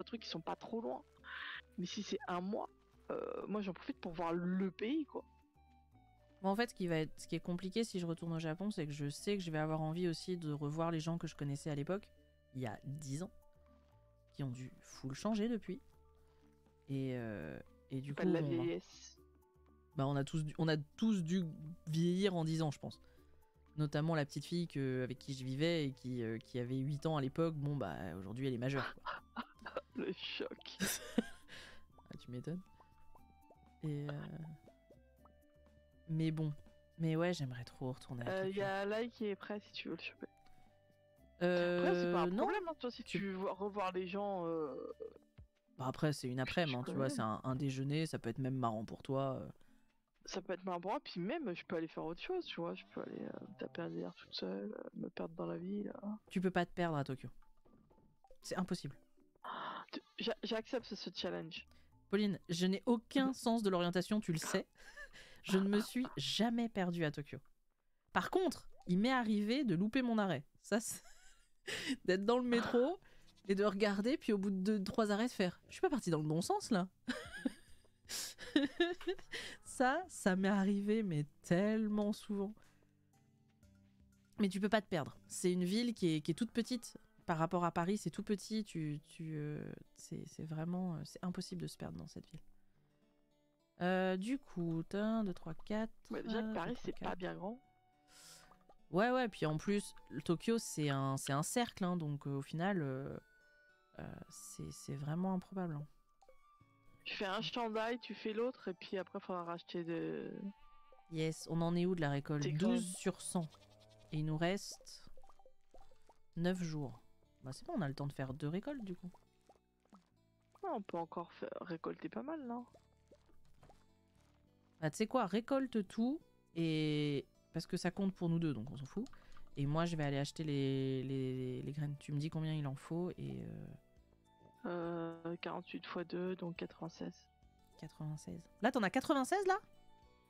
trucs qui sont pas trop loin. Mais si c'est un mois, moi j'en profite pour voir le pays, quoi. Bon, en fait, ce qui est compliqué si je retourne au Japon, c'est que je sais que je vais avoir envie aussi de revoir les gens que je connaissais à l'époque, il y a 10 ans, qui ont dû full changer depuis. Et du Pas coup, de la vieillesse. on a tous dû vieillir en 10 ans, je pense. Notamment la petite fille avec qui je vivais et qui avait 8 ans à l'époque. Bon, bah, aujourd'hui, elle est majeure, quoi. Le choc. Ah, tu m'étonnes. Et mais bon. Mais ouais, j'aimerais trop retourner à Tokyo. Il y a Lai qui est prêt si tu veux le choper. Après, c'est pas un non. problème, hein, toi, si tu veux revoir les gens. Bah après, c'est une après-midi, Je hein, tu connais. vois, c'est un déjeuner, ça peut être même marrant pour toi. Ça peut être marrant pour moi, puis même, je peux aller faire autre chose, tu vois. Je peux aller taper un délire toute seule, me perdre dans la ville. Tu peux pas te perdre à Tokyo. C'est impossible. J'accepte ce challenge. Pauline, je n'ai aucun sens de l'orientation, tu le sais. Je ne me suis jamais perdue à Tokyo. Par contre, il m'est arrivé de louper mon arrêt. Ça, c'est d'être dans le métro et de regarder, puis au bout de 2-3 arrêts, de faire « Je suis pas partie dans le bon sens, là !» Ça m'est arrivé, mais tellement souvent. Mais tu peux pas te perdre. C'est une ville qui est toute petite. Par rapport à Paris, c'est tout petit. C'est vraiment... c'est impossible de se perdre dans cette ville. Du coup, 1, 2, 3, 4... Ouais, déjà que Paris, c'est pas bien grand. Ouais, puis en plus, Tokyo, c'est un cercle, hein, donc au final, c'est vraiment improbable. Hein. Tu fais un chandail, tu fais l'autre, et puis après, il faudra racheter de... Yes, on en est où de la récolte? 12 sur 100. Et il nous reste 9 jours. Bah c'est bon, on a le temps de faire 2 récoltes, du coup. Ouais, on peut encore récolter pas mal, non? Bah tu sais quoi, récolte tout, et... parce que ça compte pour nous deux, donc on s'en fout. Et moi, je vais aller acheter les graines. Tu me dis combien il en faut, et... 48 x 2, donc 96. 96. Là, t'en as 96, là?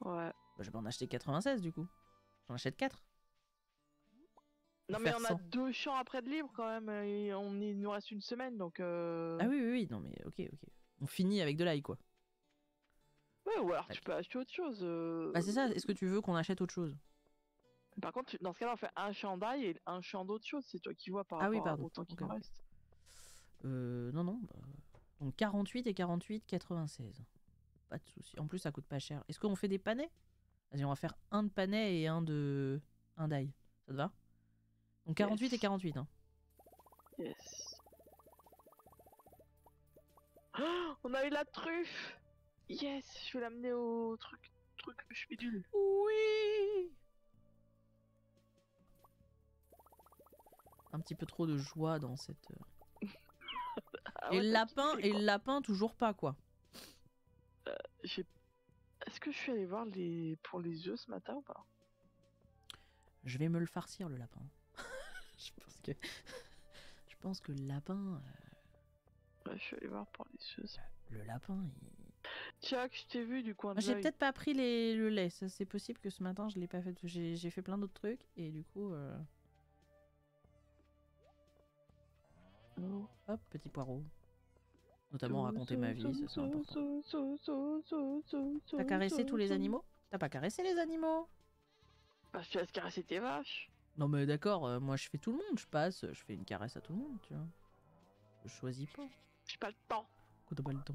Ouais. Bah, je vais en acheter 96, du coup. J'en achète 4. Non, mais on a 2 champs après de libre, quand même. Et il nous reste une semaine, donc... Ah oui, non, mais ok. On finit avec de l'ail, quoi. Ouais, ou alors tu peux acheter autre chose. Bah c'est ça, est-ce que tu veux qu'on achète autre chose? Par contre, dans ce cas-là, on fait un champ d'ail et un champ d'autre chose. C'est toi qui vois par rapport au temps qu'il nous reste. Non. Bah... Donc 48 et 48, 96. Pas de soucis. En plus, ça coûte pas cher. Est-ce qu'on fait des panais? Vas-y, on va faire un de panais et un d'ail. Ça te va? Donc 48 et 48, hein. Yes. Oh, on a eu la truffe. Yes, je vais l'amener au truc schmidule. Oui. Un petit peu trop de joie dans cette... Ah et, ouais, le lapin, toujours pas, quoi. Est-ce que je suis allé voir pour les œufs ce matin ou pas? Je vais me le farcir, le lapin. Je pense que le lapin... Ouais, je suis allé voir pour les œufs. Le lapin, Chuck, je t'ai vu du coin de l'œil. J'ai peut-être pas pris le lait. Ça, c'est possible que ce matin, je l'ai pas fait. J'ai fait plein d'autres trucs, et du coup... Oh. Hop, petit poireau. Notamment raconter ma vie, ça c'est important. T'as caressé tous les animaux? T'as pas caressé les animaux? Bah, je te laisse caresser tes vaches. Non mais d'accord, moi je fais tout le monde, je fais une caresse à tout le monde, tu vois. Je choisis pas. J'ai pas le temps. Quand t'as pas le temps.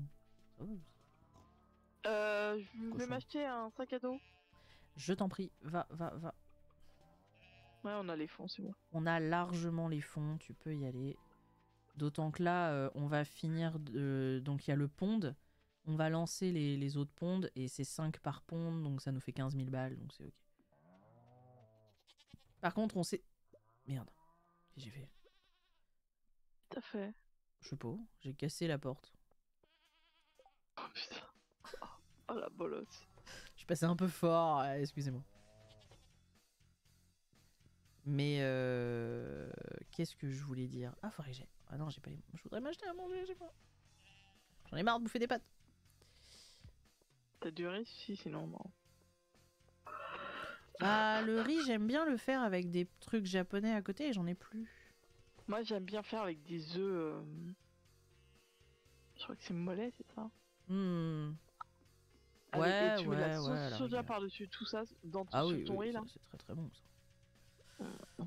Ça va, je vais m'acheter un sac à dos. Je t'en prie, va. Ouais, on a les fonds, c'est bon. On a largement les fonds, tu peux y aller. D'autant que là, on va finir... donc il y a le pond. On va lancer les autres ponds et c'est 5 par pond, donc ça nous fait 15 000 balles, donc c'est ok. Par contre, on sait... Merde. Qu'est-ce que j'ai fait? T'as fait? Je sais pas, j'ai cassé la porte. Oh putain. Oh la bolosse. Je suis passé un peu fort, excusez-moi. Mais qu'est-ce que je voulais dire? Ah, faudrait que j'ai... Ah non, j'ai pas les... Je voudrais m'acheter à manger, j'ai pas. J'en ai marre de bouffer des pâtes. T'as du riz? Si, sinon non. Bah, le riz, j'aime bien le faire avec des trucs japonais à côté et j'en ai plus. Moi, j'aime bien faire avec des œufs... Je crois que c'est mollet, c'est ça. Hmm. Allez, et Ouais, tu mets la ouais, sauce ouais, à la soja rigueur. par-dessus tout ça, Ah sur oui, ton oui, riz ça là. c'est très très bon ça.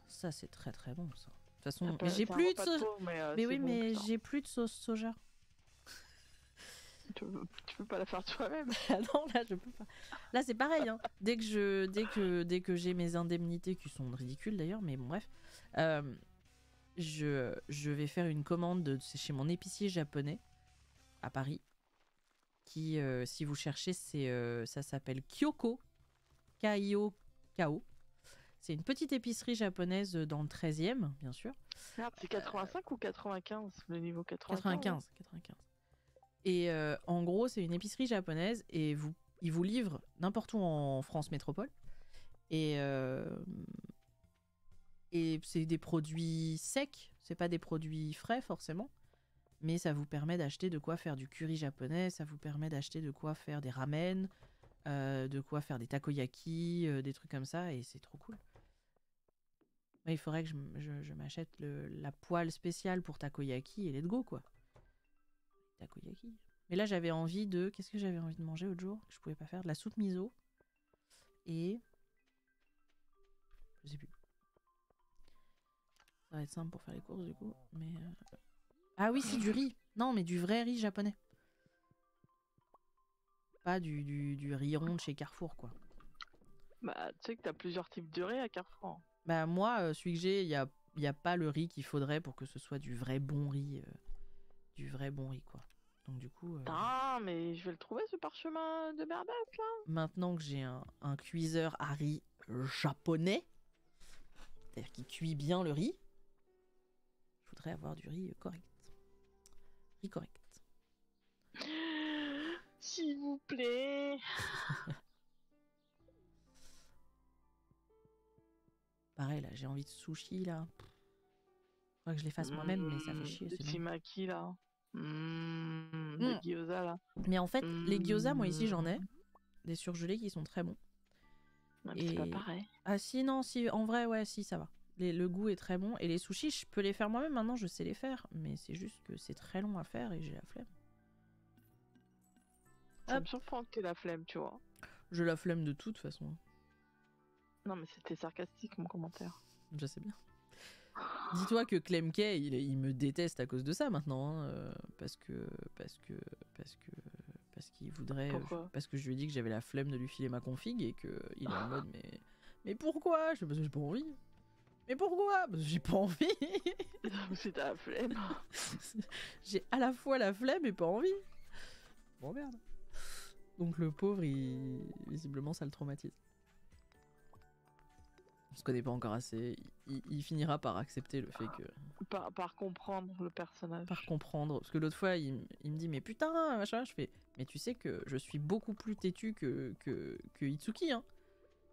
Ça c'est très très bon ça. De toute C'est façon, mais j'ai un plus de repas de sauce. pauvre, mais Mais c'est oui, bon, mais putain. j'ai plus de sauce soja. Tu peux pas la faire toi-même. Ah non, là je peux pas. Là c'est pareil, hein. Dès que j'ai mes indemnités qui sont ridicules d'ailleurs, mais bon bref, euh, je vais faire une commande c'est chez mon épicier japonais à Paris, qui si vous cherchez ça s'appelle Kyoko, K-I-O-K-O. C'est une petite épicerie japonaise dans le 13e, bien sûr. Merde, c'est 85 ou 95 le niveau 95. 95, 95. Et en gros, c'est une épicerie japonaise et ils vous livrent n'importe où en France métropole. Et c'est des produits secs, c'est pas des produits frais forcément. Mais ça vous permet d'acheter de quoi faire du curry japonais, ça vous permet d'acheter de quoi faire des ramen, de quoi faire des takoyaki, des trucs comme ça, et c'est trop cool. Ouais, il faudrait que je m'achète la poêle spéciale pour takoyaki et let's go quoi. Takoyaki. Mais là j'avais envie de... Qu'est-ce que j'avais envie de manger l'autre jour que je pouvais pas faire? De la soupe miso. Et... Je sais plus. Ça va être simple pour faire les courses du coup. Mais... Ah oui, si, du riz. Non, mais du vrai riz japonais. Pas du riz rond de chez Carrefour quoi. Bah, tu sais que t'as plusieurs types de riz à Carrefour. Bah moi, celui que j'ai, il y a pas le riz qu'il faudrait pour que ce soit du vrai bon riz. Du vrai bon riz quoi. Donc du coup... Putain, mais je vais le trouver ce parchemin de berbeuf là. Maintenant que j'ai un cuiseur à riz japonais, c'est-à-dire qui cuit bien le riz, je voudrais avoir du riz correct. Riz correct. S'il vous plaît. Pareil là, j'ai envie de sushi là. Faudrait que je les fasse moi-même, mais ça fait chier Le sinon. timaki là. Les gyoza là. Mais en fait, les gyoza, moi ici j'en ai. Des surgelés qui sont très bons. Ouais, mais c'est pas pareil. Ah si, non, si, en vrai, ouais, si, ça va. Le goût est très bon. Et les sushis, je peux les faire moi-même maintenant, je sais les faire. Mais c'est juste que c'est très long à faire et j'ai la flemme. Ça me surprend que t'aies la flemme, tu vois. J'ai la flemme de toute façon. Non, mais c'était sarcastique mon commentaire. Je sais bien. Dis-toi que Clemke, il me déteste à cause de ça maintenant, hein, parce qu'il voudrait, parce que je lui ai dit que j'avais la flemme de lui filer ma config et que il est en mode mais pourquoi? Je sais pas, j'ai pas envie. Mais pourquoi? Parce que j'ai pas envie. C'est ta flemme. J'ai à la fois la flemme et pas envie. Bon merde. Donc le pauvre, visiblement ça le traumatise. On se connaît pas encore assez. Il finira par accepter le fait que... Par comprendre le personnage. Par comprendre. Parce que l'autre fois, il me dit, mais putain, machin. Je fais, mais tu sais que je suis beaucoup plus têtu que Itsuki, hein.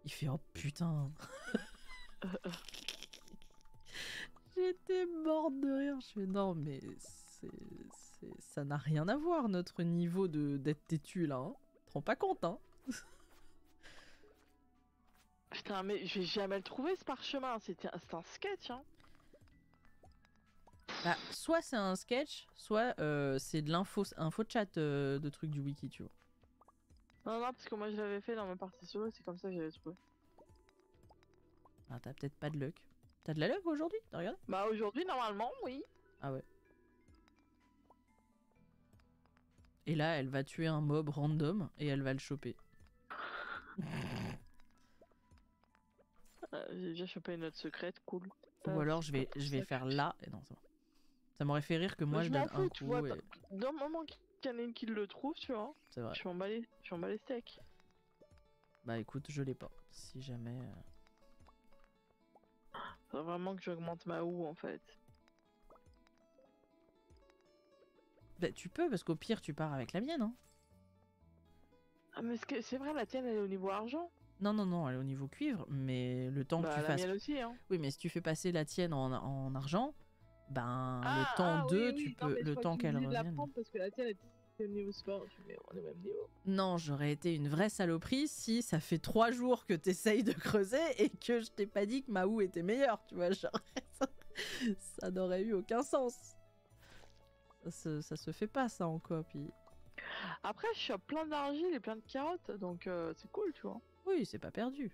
Il fait, oh putain. J'étais morte de rire. Je fais, non, mais ça n'a rien à voir, notre niveau d'être têtu, là. Hein. Tu te rends pas compte, hein. Putain, mais je vais jamais le trouver ce parchemin, c'est un sketch, hein. Bah, soit c'est un sketch, soit c'est de l'info chat de trucs du wiki, tu vois. Non, parce que moi je l'avais fait dans ma partie solo, c'est comme ça que j'avais trouvé. Ah, t'as peut-être pas de luck. T'as de la luck aujourd'hui? T'as regardé? Bah, aujourd'hui, normalement, oui. Ah ouais. Et là, elle va tuer un mob random et elle va le choper. J'ai déjà chopé une note secrète, cool. Ou alors je vais faire là. Et non, c'est bon. Ça m'aurait fait rire que moi je donne un coup. Vois, dans le moment qu'il y en a une qui le trouve, tu vois. C'est vrai. Je m'en bats les steaks. Bah écoute, je l'ai pas. Si jamais. Faudrait vraiment que j'augmente ma houe en fait. Bah tu peux, parce qu'au pire tu pars avec la mienne. Hein. Ah, mais c'est vrai, la tienne elle est au niveau argent. Non, elle est au niveau cuivre, mais le temps que tu la fasses. mienne aussi, hein. Oui, mais si tu fais passer la tienne en argent, ben le temps oui, peux. Le temps qu'elle revienne. Parce que la tienne était au niveau sport, mais on est au même niveau. Non, j'aurais été une vraie saloperie si ça fait 3 jours que t'essayes de creuser et que je t'ai pas dit que ma houe était meilleure, tu vois, genre ça n'aurait eu aucun sens. Ça se fait pas ça en coop. Après, je suis plein d'argile et plein de carottes, donc c'est cool, tu vois. Oui, c'est pas perdu.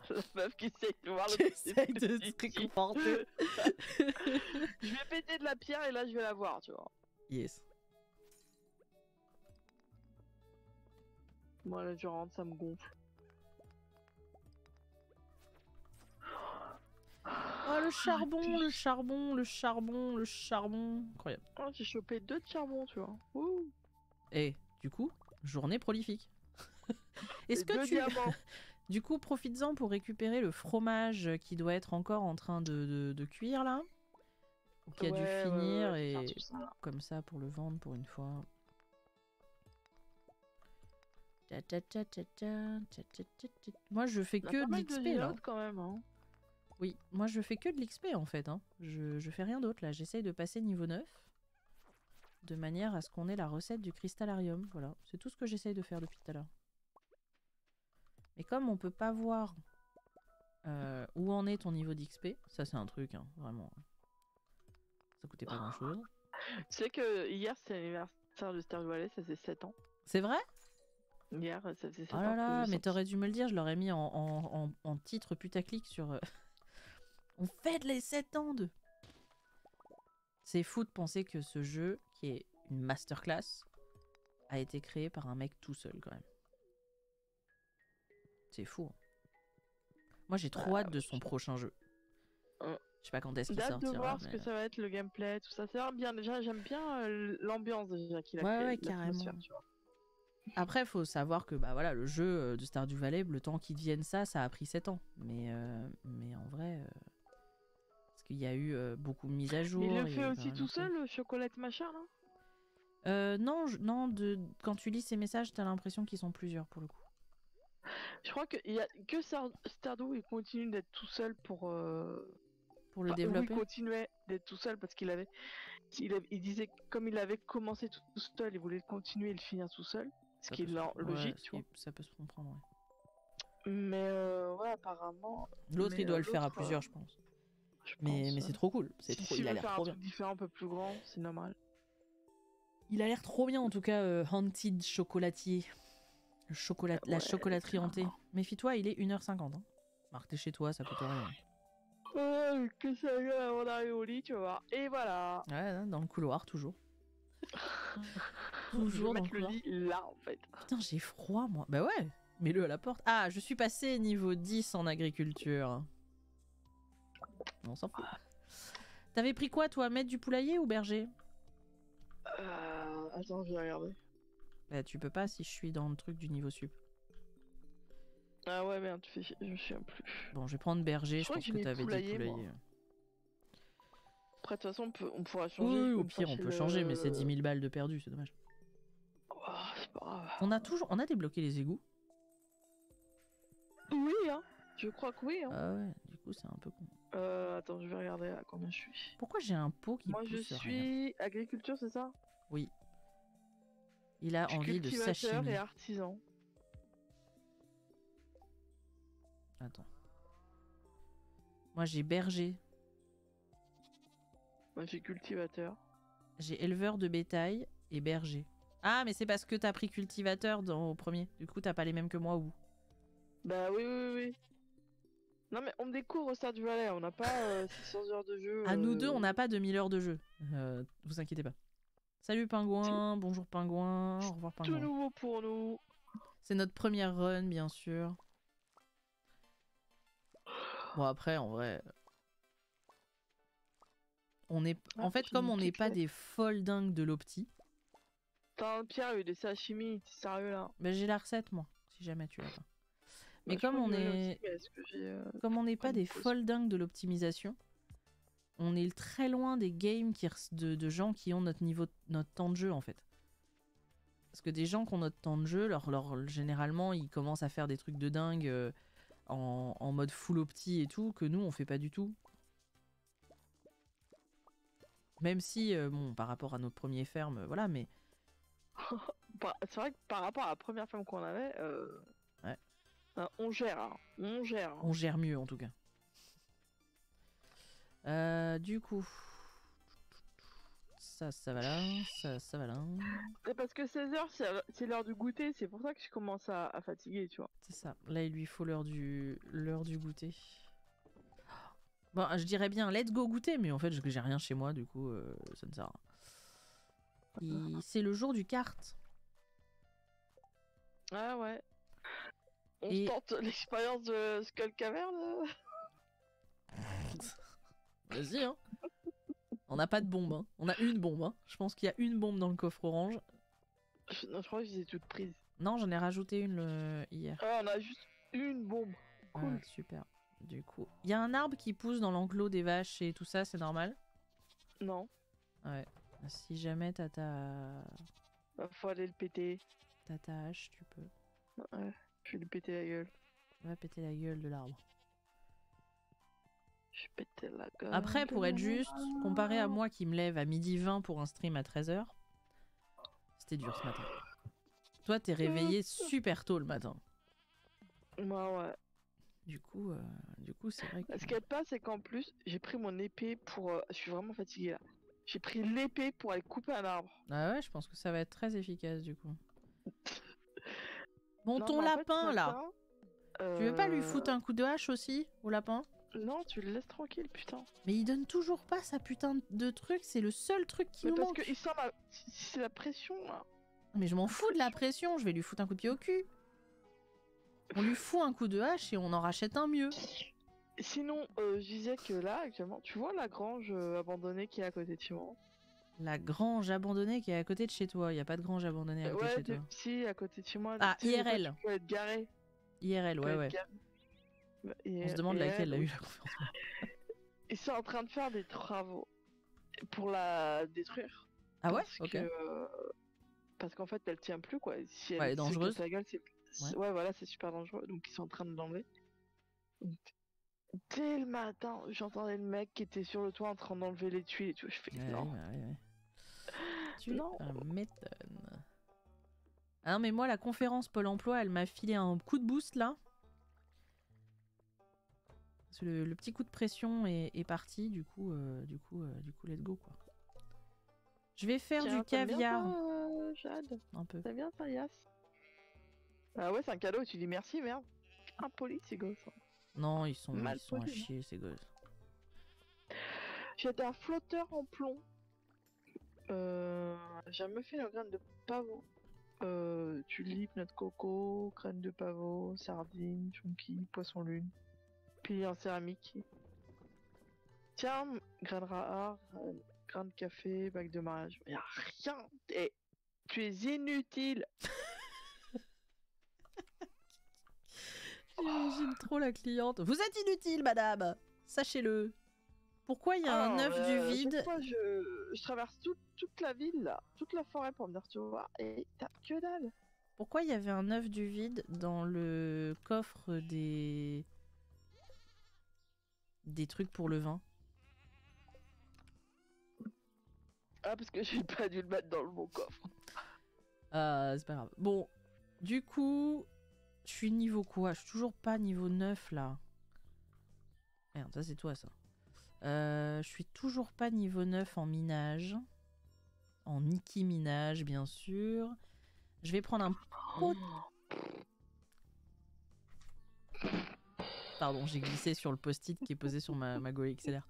La meuf qui essaye de voir le J'essaye de te positif. réconforter. Je vais péter de la pierre et là, je vais la voir, tu vois. Yes. Moi, la durante, ça me gonfle. Oh, le charbon, le charbon, le charbon, le charbon. Incroyable. Oh, j'ai chopé 2 de charbon, tu vois. Ouh. Et du coup, journée prolifique. Est-ce Et que 2 tu... diamants. Du coup, profites-en pour récupérer le fromage qui doit être encore en train de cuire là. Ou qui a dû finir et comme ça pour le vendre pour une fois. Moi je fais que de l'XP là. Quand même, hein. Oui, moi je fais que de l'XP en fait. Hein. Je fais rien d'autre là. J'essaye de passer niveau 9. De manière à ce qu'on ait la recette du cristallarium. Voilà, c'est tout ce que j'essaye de faire depuis tout à l'heure. Mais comme on peut pas voir où en est ton niveau d'XP, ça c'est un truc, hein, vraiment. Ça coûtait pas grand chose. Tu sais que hier c'était l'anniversaire de Stardew Valley, ça faisait 7 ans. C'est vrai? Hier, ça faisait 7 ans. Oh là là, mais t'aurais dû me le dire, je l'aurais mis en titre putaclic sur... On fête les 7 ans de... C'est fou de penser que ce jeu, qui est une masterclass, a été créé par un mec tout seul quand même. C'est fou. Moi j'ai trop hâte de son prochain jeu. Je sais pas quand est-ce qu'il sortira. De voir ce que ça va être, le gameplay, tout ça. C'est bien, déjà j'aime bien l'ambiance déjà qu'il a créé. Ouais, carrément. Après, faut savoir que bah voilà, le jeu de Stardew Valley, le temps qu'il devienne ça a pris 7 ans. Mais en vrai, parce qu'il y a eu beaucoup de mises à jour. Il le fait aussi tout seul, le chocolate machin là? Non, quand tu lis ces messages, t'as l'impression qu'ils sont plusieurs pour le coup. Je crois qu'il y a que Stardew, il continue d'être tout seul pour le développer. Il continuait d'être tout seul parce il disait que comme il avait commencé tout seul, il voulait continuer et le finir tout seul. Ce qui est logique, tu vois. Ça peut se comprendre, ouais. Mais ouais, apparemment. L'autre, il doit le faire à plusieurs, je pense. Mais c'est trop cool. Il a l'air trop bien. Différent, un peu plus grand, c'est normal. Il a l'air trop bien, en tout cas, Haunted Chocolatier. La chocolaterie hantée. Méfie-toi, il est 1h50. Hein. Alors t'es chez toi, ça coûte rien. Que ça y est avant d'arriver au lit, tu vas voir. Et voilà. Ouais, dans le couloir, toujours. Toujours dans le couloir. lit là, en fait. Putain, j'ai froid, moi. Bah ouais, mets-le à la porte. Ah, je suis passé niveau 10 en agriculture. On s'en fout. T'avais pris quoi, toi? Maître du poulailler ou berger? Attends, je vais regarder. Bah, tu peux pas si je suis dans le truc du niveau sup. Ah ouais, merde, je me souviens plus. Bon, je vais prendre berger, je pense que t'avais dit poulailler. Après, de toute façon, on pourra changer. Oui, au pire, on peut changer, mais c'est 10 000 balles de perdu, c'est dommage. Oh, c'est pas grave. On a débloqué les égouts? Oui, hein. Je crois que oui, hein. Ah ouais, du coup, c'est un peu con. Attends, je vais regarder à combien je suis. Pourquoi j'ai un pot qui pousse? Moi, je suis agriculture, c'est ça? Oui. Il a envie de sashimi. Et artisan. Attends. Moi, j'ai berger. Moi, j'ai cultivateur. J'ai éleveur de bétail et berger. Ah, mais c'est parce que t'as pris cultivateur au premier. Du coup, t'as pas les mêmes que moi ou? Bah oui. Non, mais on découvre Stardew Valley, on n'a pas 600 heures de jeu. À nous deux, on n'a pas 2000 heures de jeu. Vous inquiétez pas. Salut pingouin, bonjour pingouin, au revoir pingouin. Tout nouveau pour nous. C'est notre première run, bien sûr. Bon, après, en vrai... En fait, comme on n'est pas des folles dingues de l'opti... Putain, Pierre, il y a eu des sashimi, t'es sérieux là? Bah, j'ai la recette, moi, si jamais tu l'as pas. Mais comme on est... Comme on n'est pas des folles dingues de l'optimisation, on est très loin des games de gens qui ont notre temps de jeu, en fait. Parce que des gens qui ont notre temps de jeu, généralement, ils commencent à faire des trucs de dingue en mode full opti et tout, que nous, on fait pas du tout. Même si, bon, par rapport à notre premier ferme, voilà, mais... C'est vrai que par rapport à la première ferme qu'on avait, ouais. On gère, hein. On gère. On gère mieux, en tout cas. Du coup... Ça va là, ça va là. C'est parce que 16h, c'est l'heure du goûter, c'est pour ça que je commence à fatiguer, tu vois. C'est ça. Là, il lui faut l'heure du goûter. Bon, je dirais bien let's go goûter, mais en fait, j'ai rien chez moi, du coup, ça ne sert à rien. C'est le jour du kart. Ah ouais. On se tente l'expérience de Skull Cavern. Vas-y, hein. On n'a pas de bombe, hein. On a une bombe, hein. Je pense qu'il y a une bombe dans le coffre orange. Non, je crois que je les ai toutes prises. Non, j'en ai rajouté une hier. Ah, on a juste une bombe. Cool. Ah, super. Du coup, il y a un arbre qui pousse dans l'enclos des vaches et tout ça, c'est normal? Non. Ouais. Si jamais t'as ta... Faut aller le péter. T'as ta hache, tu peux. Ouais, je vais lui péter la gueule. Va péter la gueule de l'arbre. Je vais péter la gueule. Après, pour être juste, comparé à moi qui me lève à 12h20 pour un stream à 13h, c'était dur ce matin. Toi, t'es réveillé super tôt le matin. Ouais. Du coup, c'est vrai que... Ce qui est pas, c'est qu'en plus, j'ai pris mon épée pour... je suis vraiment fatigué là. J'ai pris l'épée pour aller couper un arbre. Ah ouais, je pense que ça va être très efficace du coup. Bon, non, ton lapin là, tu veux pas lui foutre un coup de hache aussi au lapin? Non, tu le laisses tranquille, putain. Mais il donne toujours pas sa putain de truc, c'est le seul truc qui nous manque. Parce que il sent c'est la pression là. Mais je m'en fous de la pression, je vais lui foutre un coup de pied au cul. On lui fout un coup de hache et on en rachète un mieux. Sinon, je disais que là, actuellement, tu vois la grange abandonnée qui est à côté de chez moi? La grange abandonnée qui est à côté de chez toi. Il y a pas de grange abandonnée à côté de chez toi. Si, à côté de chez moi. Ah, IRL. Tu peux être garé. IRL, ouais. On se demande laquelle a eu la conférence. Ils sont en train de faire des travaux pour la détruire. Ah ouais, ok. Parce qu'en fait, elle tient plus quoi. Si elle est dangereuse. Sa gueule, ouais, voilà, c'est super dangereux. Donc ils sont en train de l'enlever. Dès le matin, j'entendais le mec qui était sur le toit en train d'enlever les tuiles et tout. Je fais non. Ouais. Tu m'étonnes. Ah non, mais moi, la conférence Pôle emploi, elle m'a filé un coup de boost là. Le petit coup de pression est parti, du coup, let's go quoi. Je vais faire du caviar. Bien, Jade. Un peu. T'as bien ça, Yas? Ah ouais, c'est un cadeau, tu dis merci, merde. Impoli, ces gosses. Non, ils sont à chier, ces gosses. J'ai un flotteur en plomb. J'ai jamais fait la graine de pavot. Tulipe, noix de coco, graine de pavot, sardine, chonky, poisson lune. Puis en céramique. Tiens, graine rare, grain de café, bague de mariage. Y'a rien. Et tu es inutile. J'imagine trop la cliente. Vous êtes inutile, madame. Sachez-le. Pourquoi il y a un œuf du vide? Je traverse toute la ville, là, toute la forêt pour venir te voir et t'as que dalle. Pourquoi il y avait un œuf du vide dans le coffre des trucs pour le vin? Ah, parce que j'ai pas dû le mettre dans le bon coffre. C'est pas grave. Bon, du coup, je suis niveau quoi? Je suis toujours pas niveau 9 là. Merde, ça c'est toi ça. Je suis toujours pas niveau 9 en minage. En Nicki Minaj, bien sûr. Je vais prendre un pot... Pardon, j'ai glissé sur le post-it qui est posé sur ma Go XLR.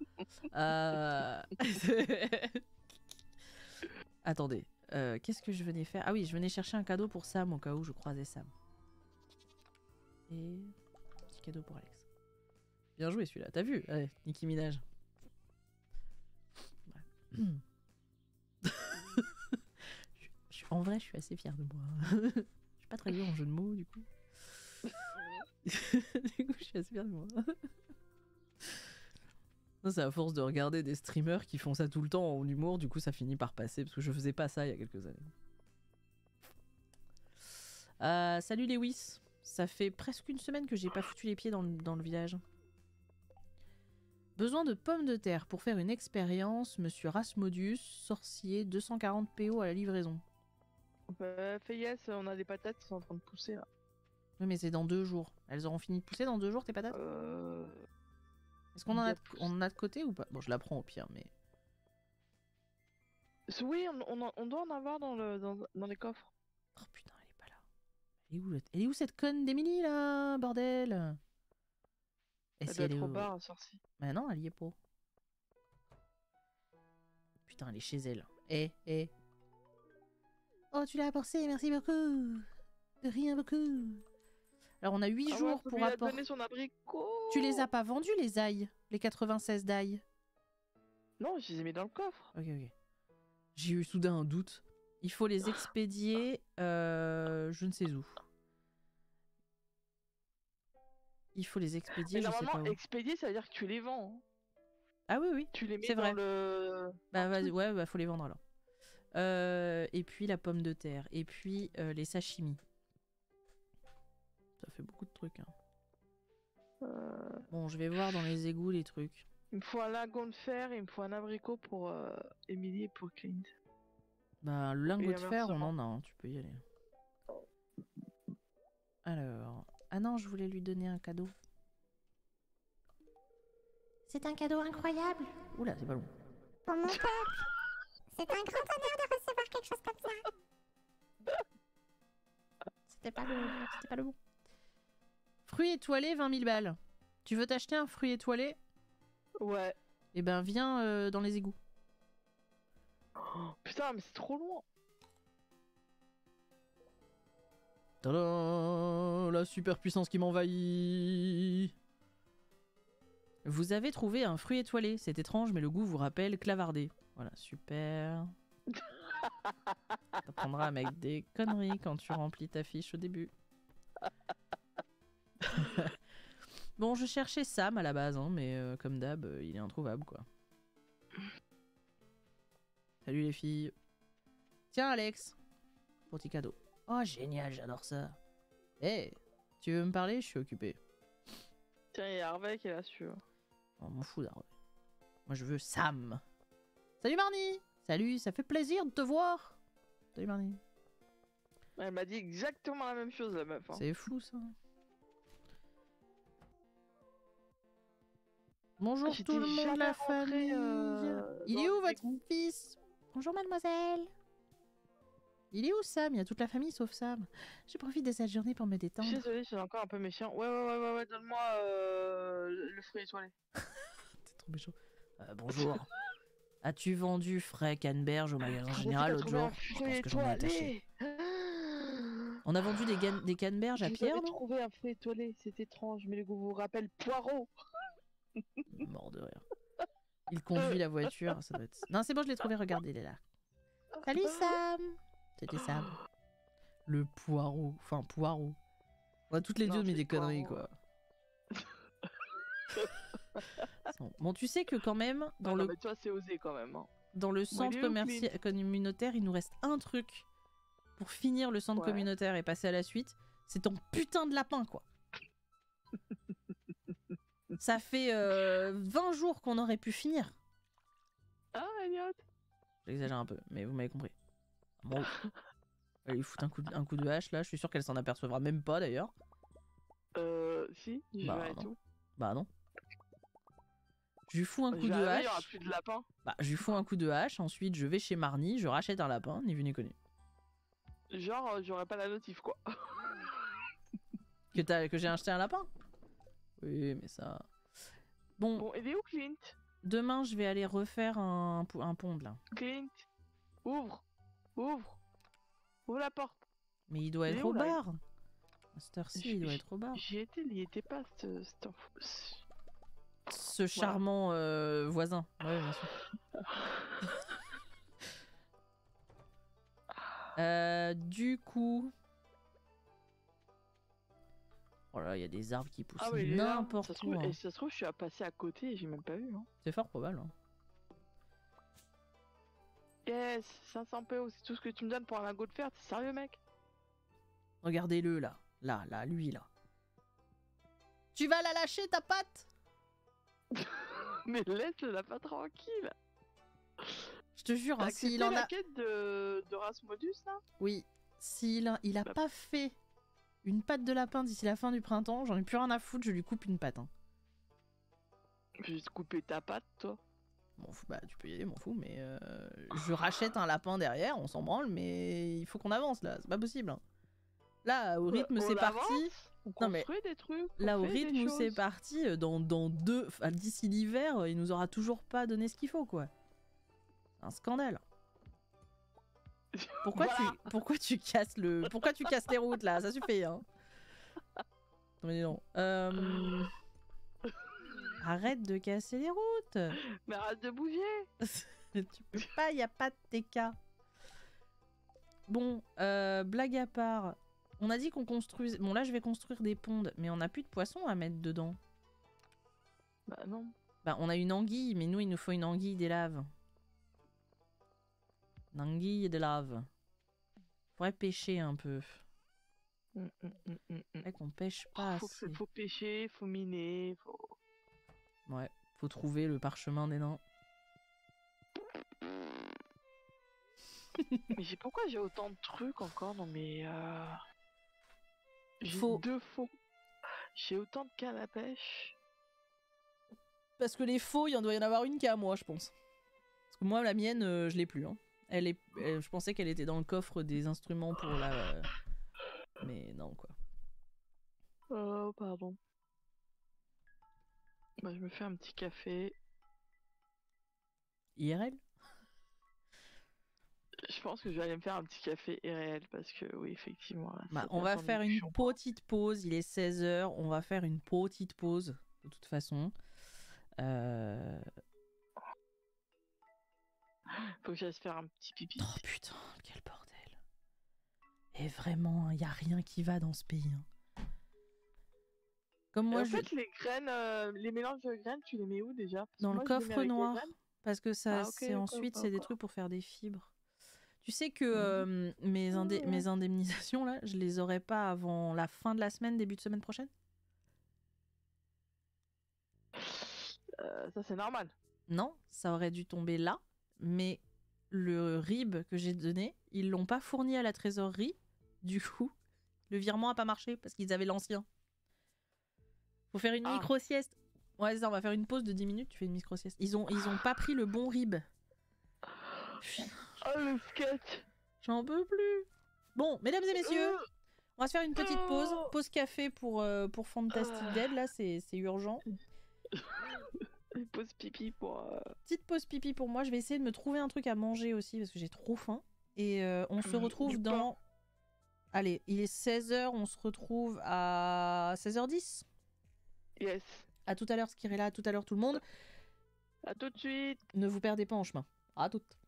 Attendez, qu'est-ce que je venais faire? Ah oui, je venais chercher un cadeau pour Sam au cas où je croisais Sam. Et... petit cadeau pour Alex. Bien joué celui-là, t'as vu? Ouais, Nicki Minaj. Ouais. En vrai, je suis assez fière de moi. Je suis pas très bien en jeu de mots, du coup. Du coup, je suis assez fière de moi. Non, c'est à force de regarder des streamers qui font ça tout le temps en humour, du coup, ça finit par passer, parce que je faisais pas ça il y a quelques années. Salut Lewis. Ça fait presque une semaine que j'ai pas foutu les pieds dans le village. Besoin de pommes de terre pour faire une expérience, monsieur Rasmodius, sorcier, 240 PO à la livraison. Fais yes, on a des patates qui sont en train de pousser là. Oui, mais c'est dans 2 jours. Elles auront fini de pousser dans 2 jours tes patates? Est-ce qu'on en a de côté ou pas? Bon, je la prends au pire, mais... Oui, on doit en avoir dans les coffres. Oh putain, elle est pas là. Elle est où cette conne d'Emily là, bordel? Et Elle si doit elle est être au où? bar, sortie. Bah non, elle y est pas. Putain, elle est chez elle. Oh, tu l'as apporté, merci beaucoup. De rien beaucoup. Alors, on a 8 Ah ouais, jours faut pour lui apporter. donner son abricot. Tu les as pas vendus, les ailes? Les 96 d'ail? Non, je les ai mis dans le coffre. Ok, ok. J'ai eu soudain un doute. Il faut les expédier, je ne sais où. Il faut les expédier, Mais je sais normalement, pas où. expédier, ça veut dire que tu les vends. Hein. Ah oui, oui, Tu les mets c'est dans vrai. le. Bah dans le vas-y, truc. ouais, bah faut les vendre alors. Et puis la pomme de terre. Et puis les sashimi. Ça fait beaucoup de trucs. Hein. Bon, je vais voir dans les égouts les trucs. Il me faut un lagon de fer et il me faut un abricot pour Emily et pour Clint. Bah, le lingot Et de fer, on inversement. en a, hein, tu peux y aller. Alors... Ah non, je voulais lui donner un cadeau. C'est un cadeau incroyable. Oula, c'est pas long. Pour mon peuple, c'est un grand honneur de recevoir quelque chose comme ça. C'était pas le bon. Fruits étoilés, 20 000 balles. Tu veux t'acheter un fruit étoilé? Ouais. Eh ben, viens dans les égouts. Oh, putain, mais c'est trop loin. Tadam, la superpuissance qui m'envahit. Vous avez trouvé un fruit étoilé. C'est étrange, mais le goût vous rappelle clavardé. Voilà, super. T'apprendras à mettre des conneries quand tu remplis ta fiche au début. Bon, je cherchais Sam à la base, hein, mais comme d'hab, il est introuvable, quoi. Salut les filles. Tiens, Alex. Petit cadeau. Oh, génial, j'adore ça. Hé, tu veux me parler? Je suis occupé. Tiens, il y a Harvey qui est là, sûr. On m'en fout d'Harvey. Moi, je veux Sam. Salut Marnie. Salut, ça fait plaisir de te voir. Salut Marnie. Elle m'a dit exactement la même chose, la meuf. Hein. C'est fou, ça. Bonjour J'étais tout le monde, jamais la rentrée, famille. Il dans est où les votre égouts. fils? Bonjour mademoiselle. Il est où Sam? Il y a toute la famille sauf Sam. Je profite de cette journée pour me Je détendre. suis désolée, je suis encore un peu méfiant. Ouais, donne-moi le fruit étoilé. T'es trop méchant. Bonjour. As-tu vendu frais canneberge au magasin J'ai général dit, l'autre t'as trouvé jour? un Je fruit pense que j'en ai attaché. étoilé. On a vendu des canneberges à Vous Pierre, avez non? trouvé un fruit étoilé, c'est étrange, mais le goût vous rappelle poireau. Mort de rire. Il conduit la voiture, ça doit être... Non, c'est bon, je l'ai trouvé, regardez, il est là. Salut Sam. C'était Sam. Le poireau. Enfin, poireau. On a toutes les Non, deux mis c'est des conneries, poireau. quoi. Bon, tu sais que quand même, dans, Ah non, le, mais toi, c'est osé quand même. Hein. dans le Bon, centre il est où, commercial communautaire, il nous reste un truc pour finir le centre Ouais. communautaire et passer à la suite. C'est ton putain de lapin, quoi. Ça fait 20 jours qu'on aurait pu finir. Ah, Elliot. J'exagère un peu, mais vous m'avez compris. Bon, elle lui fout un coup de hache, là. Je suis sûr qu'elle s'en apercevra même pas, d'ailleurs. Si, j'y Bah, vais et non. tout. Bah non. Je lui fous un coup J'y de vais, il y aura hache. plus de lapin. Bah, je lui fous un coup de hache. Ensuite, je vais chez Marnie. Je rachète un lapin. Ni vu ni connu. Genre, j'aurais pas la notif, quoi. Que j'ai acheté un lapin? Oui, mais ça... Bon, Bon, il est où, Clint? demain, je vais aller refaire un pond, là. Clint, ouvre. Ouvre la porte. Mais il doit Il est être où, au là bar. À cette heure-ci, il doit être au bar. J'y étais, il y était pas, cet enfant. Ce charmant voisin. Ouais, bien sûr. Du coup... Oh là, il y a des arbres qui poussent Ah oui, il est là. Ça n'importe se où. trouve, Hein. et ça se trouve, je suis à passer à côté et j'ai même pas vu. Hein. C'est fort probable. Hein. Yes, 500 PO, c'est tout ce que tu me donnes pour un lingot de fer. T'es sérieux, mec? Regardez-le là. Là, lui là. Tu vas la lâcher ta patte? Mais laisse le lapin tranquille. Je te jure, T'as hein, accepté s'il en la a... quête de Rasmodus, là? Oui, s'il a Bah. pas fait une patte de lapin d'ici la fin du printemps, j'en ai plus rien à foutre, je lui coupe une patte. Hein. Je vais te couper ta patte, toi. Bah, tu peux y aller, m'en fous, mais je rachète un lapin derrière, on s'en branle, mais il faut qu'on avance là, c'est pas possible. Hein. Là, au rythme où c'est parti. On Non, mais construit des trucs. là, au rythme où c'est parti, dans d'ici l'hiver, il nous aura toujours pas donné ce qu'il faut, quoi. C'est un scandale. Pourquoi tu casses les routes là? Ça suffit, hein. Non, mais dis donc. Arrête de casser les routes. Mais arrête de bouger. Tu peux pas, y a pas de TK. Bon, blague à part. On a dit qu'on construise... Bon, là, je vais construire des pondes, mais on n'a plus de poissons à mettre dedans. Bah non. Bah, on a une anguille, mais nous, il nous faut une anguille des laves. Une anguille des laves. Faudrait pêcher un peu. C'est vrai qu'on pêche pas assez. Faut pêcher, faut miner, faut... Ouais, faut trouver le parchemin des nains. Mais pourquoi j'ai autant de trucs encore dans mes... J'ai Faux. 2 faux. J'ai autant de cannes à pêche. Parce que les faux, il en doit y en avoir une qu'à moi, je pense. Parce que moi, la mienne, je l'ai plus. Hein. Je pensais qu'elle était dans le coffre des instruments pour la... Mais non, quoi. Oh, pardon. Bah, je me fais un petit café. IRL? Je pense que je vais aller me faire un petit café IRL parce que oui, effectivement. Bah, on va faire une petite pause. Il est 16h. On va faire une petite pause, de toute façon. Faut que j'aille se faire un petit pipi. Oh putain, quel bordel. Et vraiment, il n'y a rien qui va dans ce pays. Hein. Comme moi, en fait, les graines, les mélanges de graines, tu les mets où déjà? Dans le coffre noir. Parce que ça, c'est ensuite, c'est des trucs pour faire des fibres. Tu sais que mes indemnisations, là, je les aurai pas avant la fin de la semaine, début de semaine prochaine? Ça, c'est normal. Non, ça aurait dû tomber là. Mais le RIB que j'ai donné, ils l'ont pas fourni à la trésorerie. Du coup, le virement a pas marché parce qu'ils avaient l'ancien. Faut faire une micro-sieste. Ouais, ça, on va faire une pause de 10 minutes, tu fais une micro-sieste. Ils ont pas pris le bon RIB. Oh, le sketch. J'en peux plus. Bon, mesdames et messieurs, on va se faire une petite pause. Pause café pour Fantastic Dead, là, c'est urgent. Pause pipi pour... Petite pause pipi pour moi. Je vais essayer de me trouver un truc à manger aussi parce que j'ai trop faim. Et on se retrouve dans... Allez, il est 16h, on se retrouve à 16h10. Yes. À tout à l'heure, Skirella, à tout à l'heure tout le monde. À tout de suite. Ne vous perdez pas en chemin. À toutes.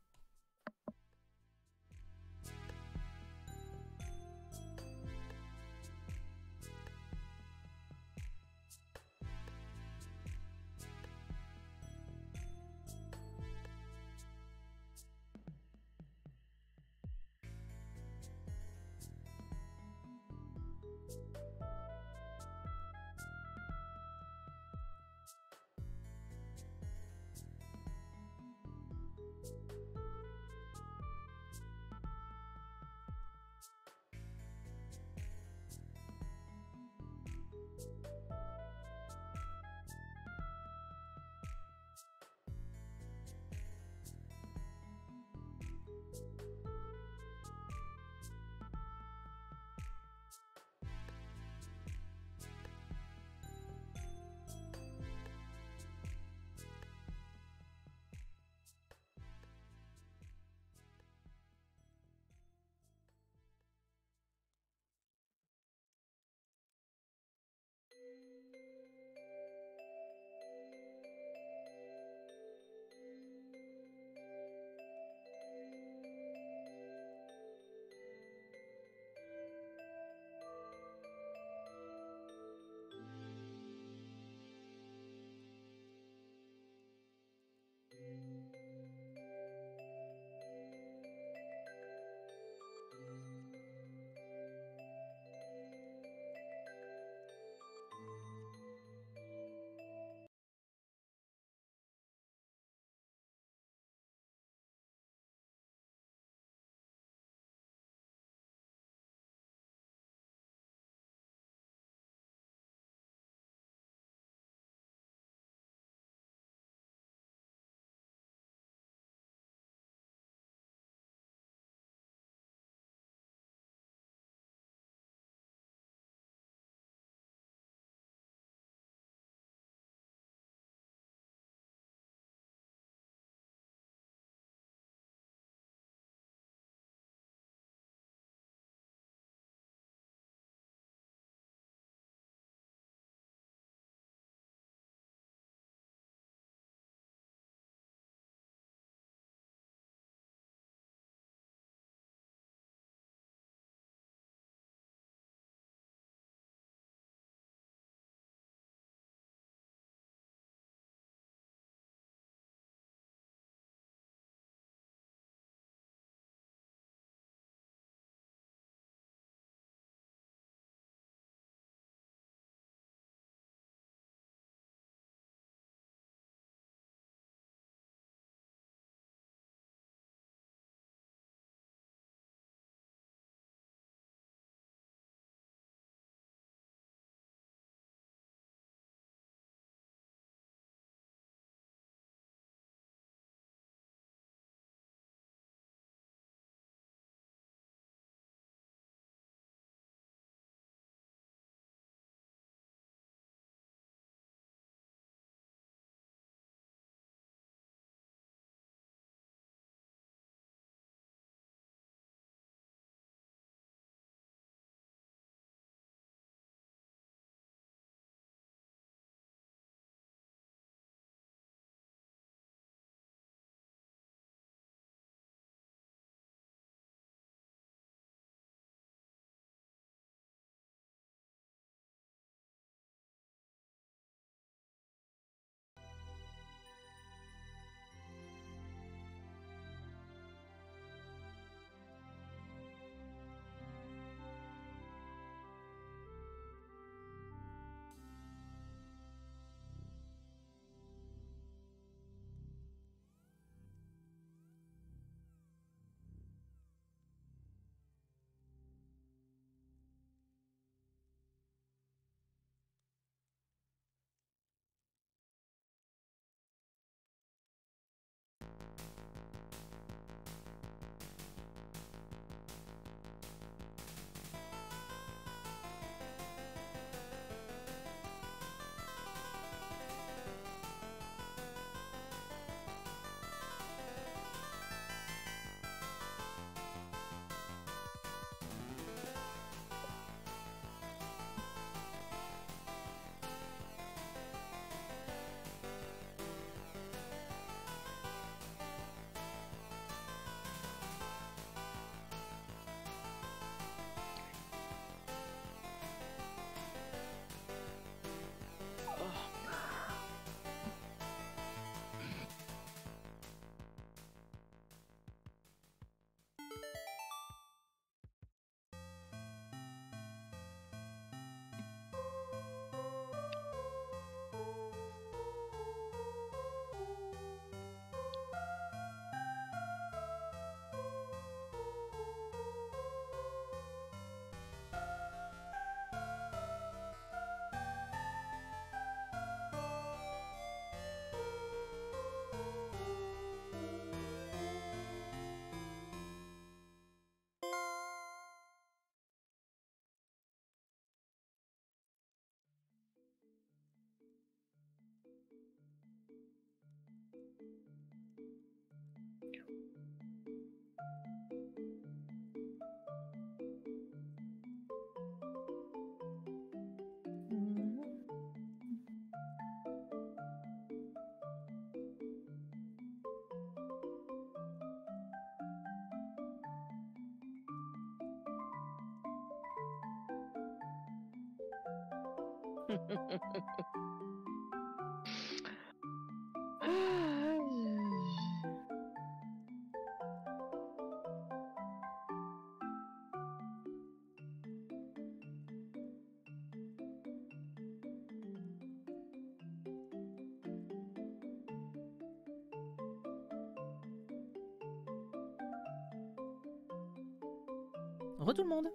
Re tout le monde.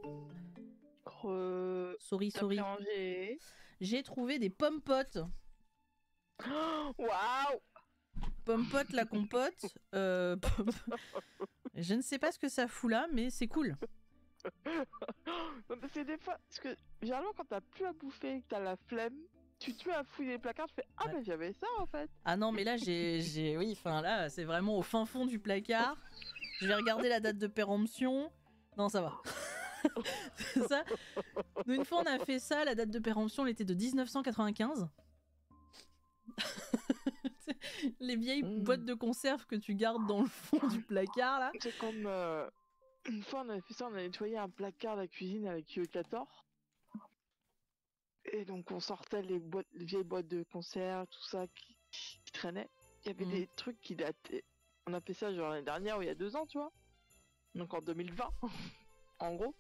Sorry, T'as sorry. pris à manger. J'ai trouvé des pommes potes. Waouh. Pommes potes la compote. Je ne sais pas ce que ça fout là, mais c'est cool. Non, parce que des fois, parce que généralement quand t'as plus à bouffer, que t'as la flemme, tu te mets à fouiller les placards, tu fais ah Ouais. mais j'avais ça en fait. Ah non, mais là oui, enfin là, c'est vraiment au fin fond du placard. Je vais regarder la date de péremption. Non, ça va. C'est ça. Nous, une fois, on a fait ça. La date de péremption, elle était de 1995. Les vieilles boîtes de conserve que tu gardes dans le fond du placard là. C'est comme une fois on avait fait ça, on a nettoyé un placard de la cuisine avec Io14. Et donc on sortait les vieilles boîtes de conserve, tout ça qui traînait. Il y avait des trucs qui dataient. On a fait ça genre l'année dernière ou il y a 2 ans, tu vois. Donc en 2020, en gros.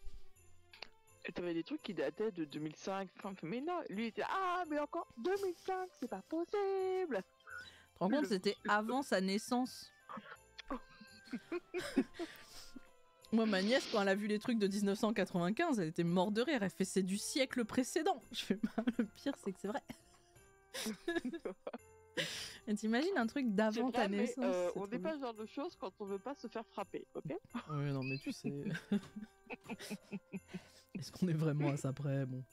Et t'avais des trucs qui dataient de 2005. Enfin, mais non, lui il était ah mais encore 2005, c'est pas possible. Tu te rends compte, c'était avant sa naissance. Moi, ma nièce, quand elle a vu les trucs de 1995, elle était morte de rire. Elle fait c'est du siècle précédent. Je fais bah, le pire, c'est que c'est vrai. Et t'imagines un truc d'avant ta naissance. Mais, c'est on trop n'est pas bien. le genre de choses quand on veut pas se faire frapper, ok? Ouais, non, mais tu sais. Est-ce qu'on est vraiment à ça près? Bon.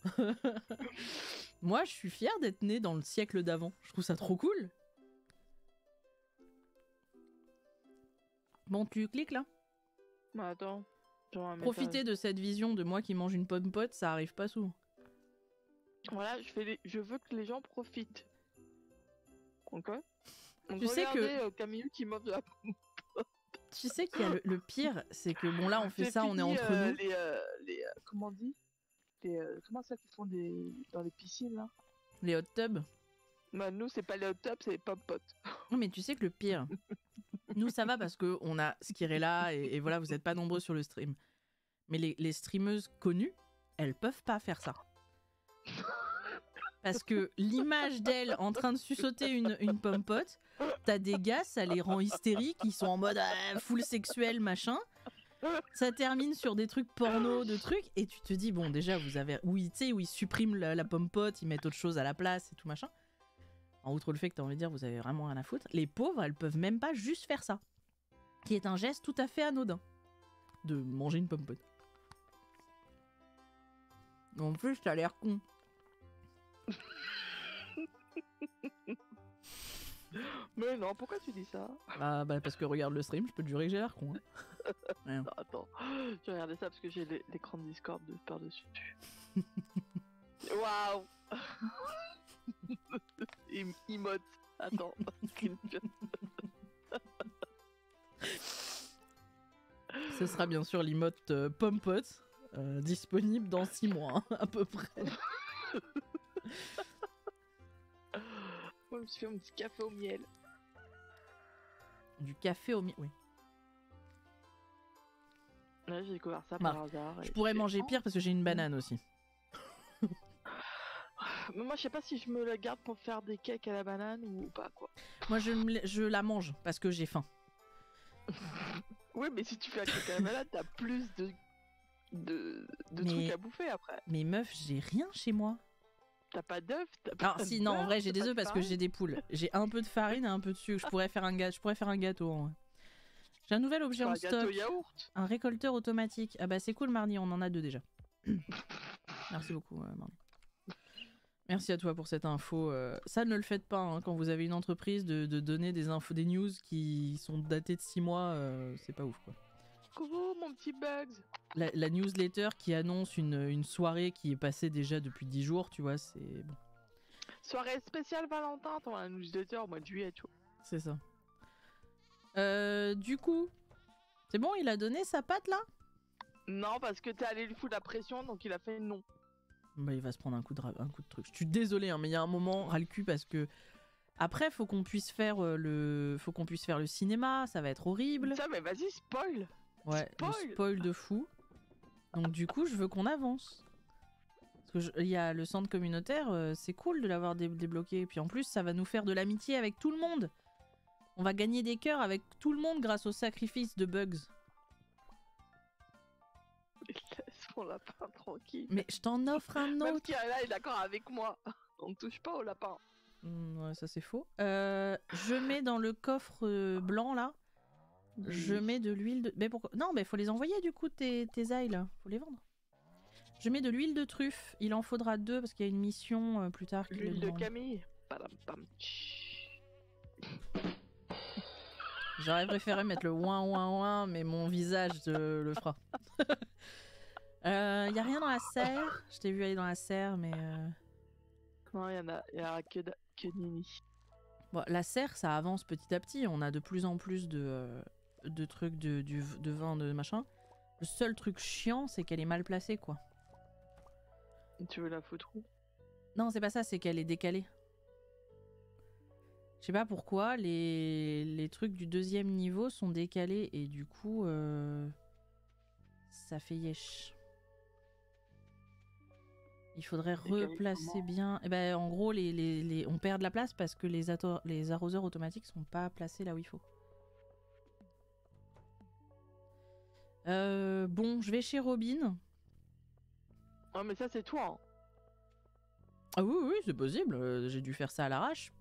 Moi, je suis fière d'être née dans le siècle d'avant. Je trouve ça trop cool. Bon, tu cliques là? Bah attends. Profiter de cette vision de moi qui mange une pomme pote, ça arrive pas souvent. Voilà, je veux que les gens profitent. Ok? Donc, Tu sais que- regardez, Camille qui mange de la pomme. Tu sais qu'il y a le pire, c'est que bon là on fait J'ai ça, on est fini, entre nous. comment on dit? Comment ça qu'ils font dans les piscines là? Les hot tubs. Bah nous c'est pas les hot tubs, c'est les pop potes. Non mais tu sais que le pire, nous ça va parce que on a Skirella et voilà, vous êtes pas nombreux sur le stream. Mais les streameuses connues, elles peuvent pas faire ça. Parce que l'image d'elle en train de suçoter une pomme pote, t'as des gars, ça les rend hystériques, ils sont en mode full sexuel machin. Ça termine sur des trucs porno, de trucs, et tu te dis bon déjà vous avez, oui tu sais où ils suppriment la pomme pote, ils mettent autre chose à la place et tout machin. En outre le fait que t'as envie de dire vous avez vraiment rien à foutre, les pauvres elles peuvent même pas juste faire ça, qui est un geste tout à fait anodin, de manger une pomme pote. En plus t'as l'air con. Mais non, pourquoi tu dis ça? Ah bah parce que regarde le stream, je peux te jurer que j'ai l'air con. Hein. Ouais. Non, attends, je regardais ça parce que j'ai l'écran de Discord de par-dessus. Waouh. Emote. Attends, screenshot. Ce sera bien sûr l'emote pomme pote, disponible dans 6 mois hein, à peu près. Moi, je me suis fait un petit café au miel. Du café au miel, oui. Là, j'ai découvert ça Bah, par hasard. Je pourrais manger pire parce que j'ai une banane aussi. Mais moi, je sais pas si je me la garde pour faire des cakes à la banane ou pas, quoi. Moi je la mange parce que j'ai faim. Oui, mais si tu fais un cake à la banane, t'as plus de Mais- trucs à bouffer après. Mais meuf, j'ai rien chez moi. T'as pas d'œufs, t'as pas Alors de si, non, en beurre, vrai j'ai t'as des pas œufs de parce que farine. j'ai des poules. J'ai un peu de farine et un peu de sucre. Je pourrais faire un gâteau en vrai. J'ai un nouvel objet Faire en un gâteau stock. yaourt. Un récolteur automatique. Ah bah c'est cool Marnie, on en a 2 déjà. Merci beaucoup Marnie. Merci à toi pour cette info. Ça, ne le faites pas hein, quand vous avez une entreprise de donner des infos, des news qui sont datées de 6 mois. C'est pas ouf quoi. Coucou mon petit Bugs. La newsletter qui annonce une soirée qui est passée déjà depuis 10 jours, tu vois, c'est bon. Soirée spéciale Valentin, t'as un newsletter au mois de juillet, tu vois. C'est ça. Du coup, c'est bon, il a donné sa patte là? Non, parce que t'es allé lui foutre la pression, donc il a fait non. Bah, il va se prendre un coup de truc. Je suis désolé, hein, mais il y a un moment, ras le cul, parce que après, faut qu'on puisse faire le cinéma, ça va être horrible. Ça, mais vas-y, spoil. Ouais, Spoil. le spoil de fou. Donc du coup, je veux qu'on avance. Parce que il y a le centre communautaire, c'est cool de l'avoir débloqué. Et puis en plus, ça va nous faire de l'amitié avec tout le monde. On va gagner des cœurs avec tout le monde grâce au sacrifice de Bugs. Laisse mon lapin tranquille. Mais je t'en offre un Même autre. qui est là est d'accord avec moi. On ne touche pas au lapin. Ouais, ça c'est faux. Je mets dans le coffre blanc là. Je mets de l'huile de... Mais pourquoi... Non, mais faut les envoyer du coup, tes ailes là. Faut les vendre. Je mets de l'huile de truffe. Il en faudra 2 parce qu'il y a une mission plus tard. L'huile de Camille. Padam, pam, J'aurais préféré mettre le ouin ouin ouin, mais mon visage le fera. Y a rien dans la serre. Je t'ai vu aller dans la serre, mais... Non, il y a que Nini. Bon, la serre, ça avance petit à petit. On a de plus en plus de trucs de vin, de machin. Le seul truc chiant, c'est qu'elle est mal placée, quoi. Tu veux la foutre où? Non, c'est pas ça, c'est qu'elle est décalée. Je sais pas pourquoi, les trucs du 2e niveau sont décalés et du coup, ça fait yesh. Il faudrait replacer bien... Et ben, en gros, on perd de la place parce que les arroseurs automatiques sont pas placés là où il faut. Bon, je vais chez Robin. Oh, mais ça, c'est toi. Hein. Ah oui, c'est possible. J'ai dû faire ça à l'arrache.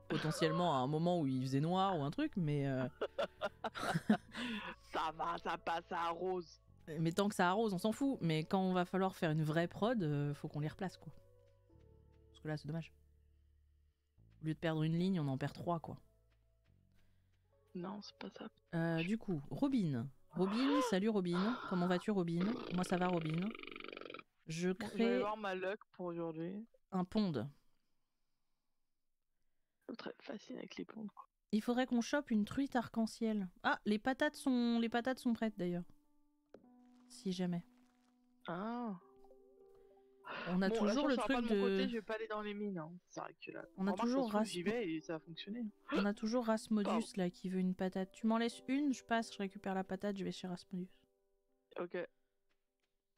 Potentiellement à un moment où il faisait noir ou un truc, mais... Ça va, ça passe à rose. Mais tant que ça arrose, on s'en fout. Mais quand on va falloir faire une vraie prod, faut qu'on les replace, quoi. Parce que là, c'est dommage. Au lieu de perdre une ligne, on en perd 3, quoi. Non, c'est pas ça. Du coup, Robin. Robin, salut Robin. Comment vas-tu, Robin? Moi, ça va, Robin. Je Je vais crée voir ma luck pour aujourd'hui. un pond. C'est très facile avec les ponts. Il faudrait qu'on chope une truite arc-en-ciel. Ah, les patates sont prêtes, d'ailleurs. Si jamais. Ah. On a Bon, toujours le pas truc de mon côté, de... je vais pas aller dans les mines. Hein. C'est vrai que là. On a Remarque, toujours ça se trouve, j'y vais et ça a fonctionné. On a toujours Rasmodius Pardon. là qui veut une patate. Tu m'en laisses une, je passe, je récupère la patate, je vais chez Rasmodius. Ok.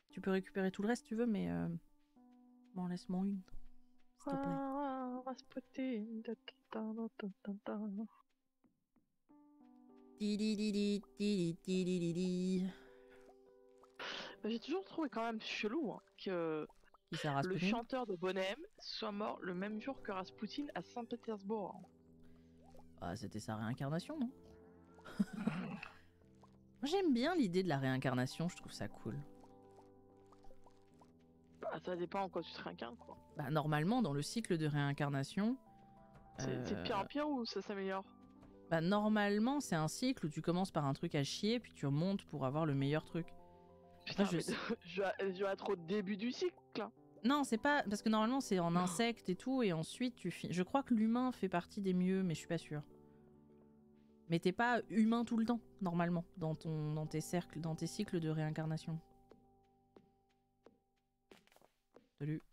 Tu peux récupérer tout le reste si tu veux, mais m'en laisse-moi une. S'il te plaît. Ah, Rasputin. J'ai toujours trouvé quand même chelou hein, que Qui ça, le Rasputin? chanteur de Bonhomme soit mort le même jour que Rasputin à Saint-Pétersbourg. Ah, c'était sa réincarnation, non? Moi, j'aime bien l'idée de la réincarnation, je trouve ça cool. Bah, ça dépend en quoi tu te réincarnes quoi. Bah, normalement, dans le cycle de réincarnation... C'est de pire en pire ou ça s'améliore? Bah, normalement, c'est un cycle où tu commences par un truc à chier, puis tu remontes pour avoir le meilleur truc. Putain, Après, je vais être au début du cycle là. Non, c'est pas... Parce que normalement, c'est en insecte et tout, et ensuite, je crois que l'humain fait partie des mieux, mais je suis pas sûre. Mais t'es pas humain tout le temps, normalement, dans tes cycles de réincarnation. Salut.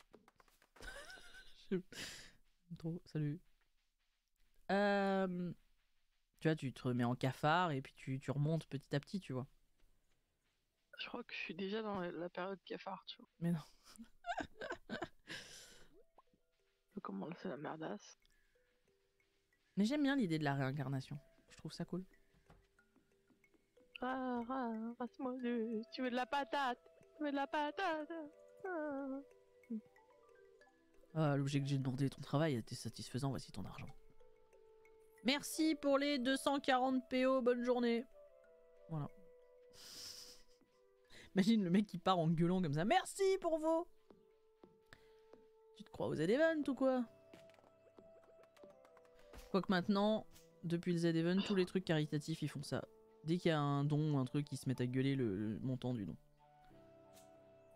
Trop, salut. Tu vois, tu te remets en cafard et puis tu remontes petit à petit, tu vois. Je crois que je suis déjà dans la période cafard, tu vois. Mais non. Comment c'est la merdasse. Mais j'aime bien l'idée de la réincarnation. Je trouve ça cool. Rasmodius, tu veux de la patate? Tu veux de la patate? L'objet que j'ai demandé, ton travail était satisfaisant, voici ton argent. Merci pour les 240 PO, bonne journée. Voilà. Imagine le mec qui part en gueulant comme ça. Merci pour vos... crois aux Z-Event ou quoi? Quoique maintenant, depuis le Z-Event, tous les trucs caritatifs ils font ça. Dès qu'il y a un don ou un truc, ils se mettent à gueuler le montant du don.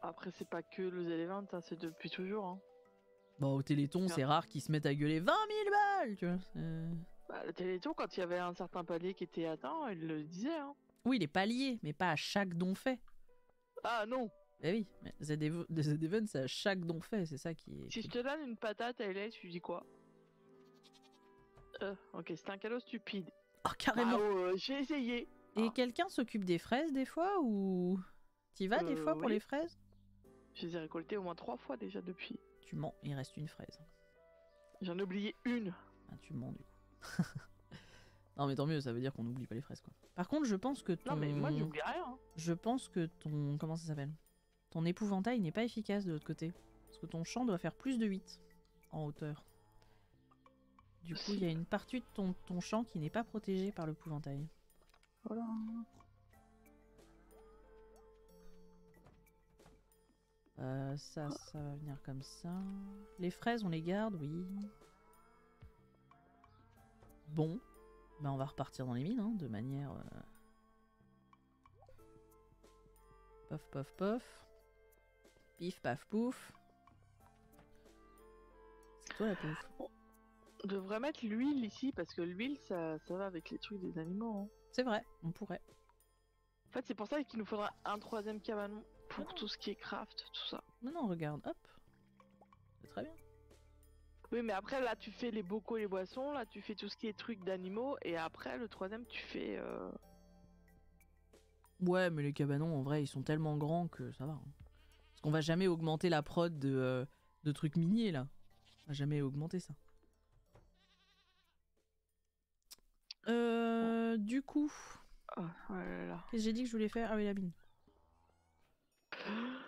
Après, c'est pas que le Z-Event, hein, c'est depuis toujours. Hein. Bon, au Téléthon, c'est rare qu'ils se mettent à gueuler 20 000 balles, tu vois. Bah, le Téléthon, quand il y avait un certain palier qui était atteint, il le disait. Hein. Oui, les paliers, mais pas à chaque don fait. Ah non. Eh oui, mais Z-Event, c'est à chaque don fait, c'est ça qui est... Si je te donne une patate à LS, tu dis quoi? Ok, c'est un cadeau stupide. Oh, carrément. J'ai essayé. Et quelqu'un s'occupe des fraises des fois ou... T'y vas des fois pour oui. les fraises? Je les ai récoltées au moins 3 fois déjà depuis. Tu mens, il reste une fraise. J'en ai oublié une. Ah, tu mens du coup. Non mais tant mieux, ça veut dire qu'on n'oublie pas les fraises quoi. Par contre, je pense que ton... Non mais moi j'oublie rien. Hein. Je pense que ton... Comment ça s'appelle? Ton épouvantail n'est pas efficace de l'autre côté. Parce que ton champ doit faire plus de 8 en hauteur. Du coup, il y a une partie de ton champ qui n'est pas protégée par l'épouvantail. Voilà. Ça va venir comme ça. Les fraises, on les garde, oui. Bon. Bah, on va repartir dans les mines, hein, de manière... Pof, pof, pof. Pif, paf, pouf. C'est toi la pouf. On devrait mettre l'huile ici, parce que l'huile, ça va avec les trucs des animaux. Hein. C'est vrai, on pourrait. En fait, c'est pour ça qu'il nous faudra un 3ème cabanon pour tout ce qui est craft, tout ça. Non, non, regarde, hop. C'est très bien. Oui, mais après, là, tu fais les bocaux et les boissons, là, tu fais tout ce qui est trucs d'animaux, et après, le 3ème, tu fais... Ouais, mais les cabanons, en vrai, ils sont tellement grands que ça va. Hein. Parce qu'on va jamais augmenter la prod de trucs miniers, là. On va jamais augmenter ça. Du coup... Oh, là là. Qu'est-ce que j'ai dit que je voulais faire? Ah oui, la mine.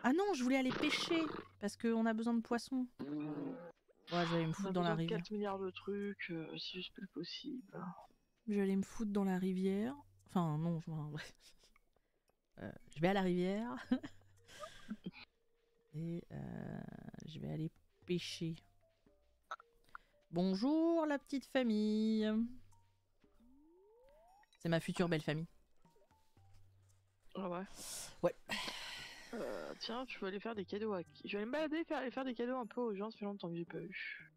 Ah non, je voulais aller pêcher, parce qu'on a besoin de poissons. Ouais, j'allais me foutre dans la rivière. 4 milliards de trucs, si juste plus possible. J'allais me foutre dans la rivière. Enfin, non, bref. Je vais à la rivière. Et je vais aller pêcher. Bonjour la petite famille. C'est ma future belle famille. Ah ouais. Ouais. Tiens, tu vas aller faire des cadeaux à qui? Je vais aller me balader et faire des cadeaux un peu aux gens, ça fait longtemps que j'ai pas eu.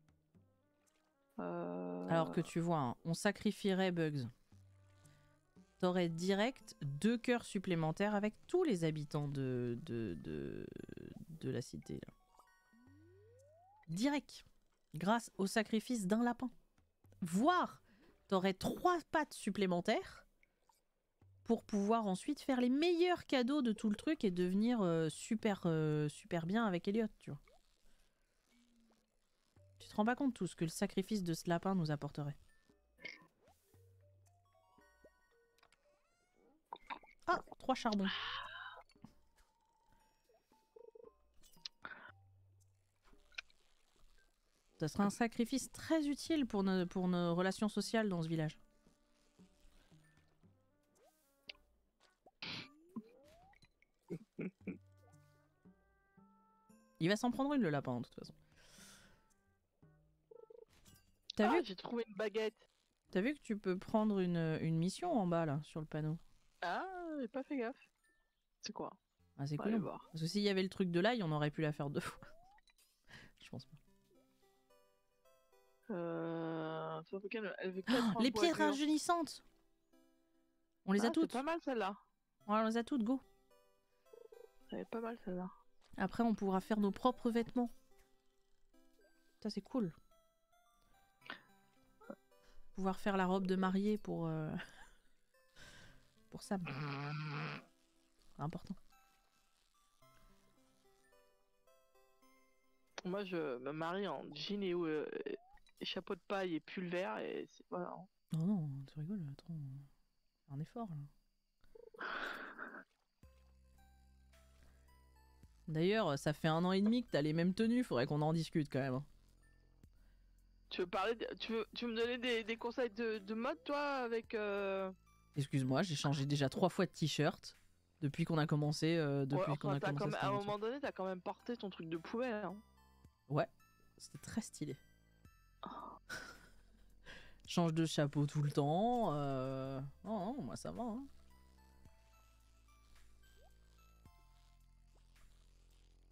Alors que tu vois, hein, on sacrifierait Bugs. T'aurais direct 2 cœurs supplémentaires avec tous les habitants de la cité. Là. Direct. Grâce au sacrifice d'un lapin. Voire, t'aurais 3 pattes supplémentaires pour pouvoir ensuite faire les meilleurs cadeaux de tout le truc et devenir super bien avec Elliot, tu vois. Tu te rends pas compte tout ce que le sacrifice de ce lapin nous apporterait. Ah, 3 charbons. Ça sera un sacrifice très utile pour nos relations sociales dans ce village. Il va s'en prendre une, le lapin, de toute façon. T'as vu j'ai trouvé une baguette. T'as vu que tu peux prendre une mission en bas, là, sur le panneau? Ah, j'ai pas fait gaffe. C'est quoi? Ah, c'est On va aller cool. voir. Parce que s'il y avait le truc de l'ail, on aurait pu la faire 2 fois. Je pense pas. Elle veut 4 Les pierres rajeunissantes! On les a toutes. C'est pas mal celle-là. Ouais, on les a toutes, go. Elle est pas mal celle-là. Après, on pourra faire nos propres vêtements. Ça, c'est cool. Pouvoir faire la robe de mariée pour Sam. C'est important. Moi, je me marie en jean et chapeau de paille et pull vert et c'est voilà. Non, non, tu rigoles, attends. Un effort, là. D'ailleurs, ça fait 1 an et demi que t'as les mêmes tenues, faudrait qu'on en discute quand même. Tu veux parler tu veux me donner des conseils de mode, toi, avec Excuse-moi, j'ai changé déjà 3 fois de t-shirt depuis qu'on a commencé. à un moment donné, t'as quand même porté ton truc de poubelle. Hein. Ouais. C'était très stylé. Change de chapeau tout le temps. Non, moi ça va. Hein.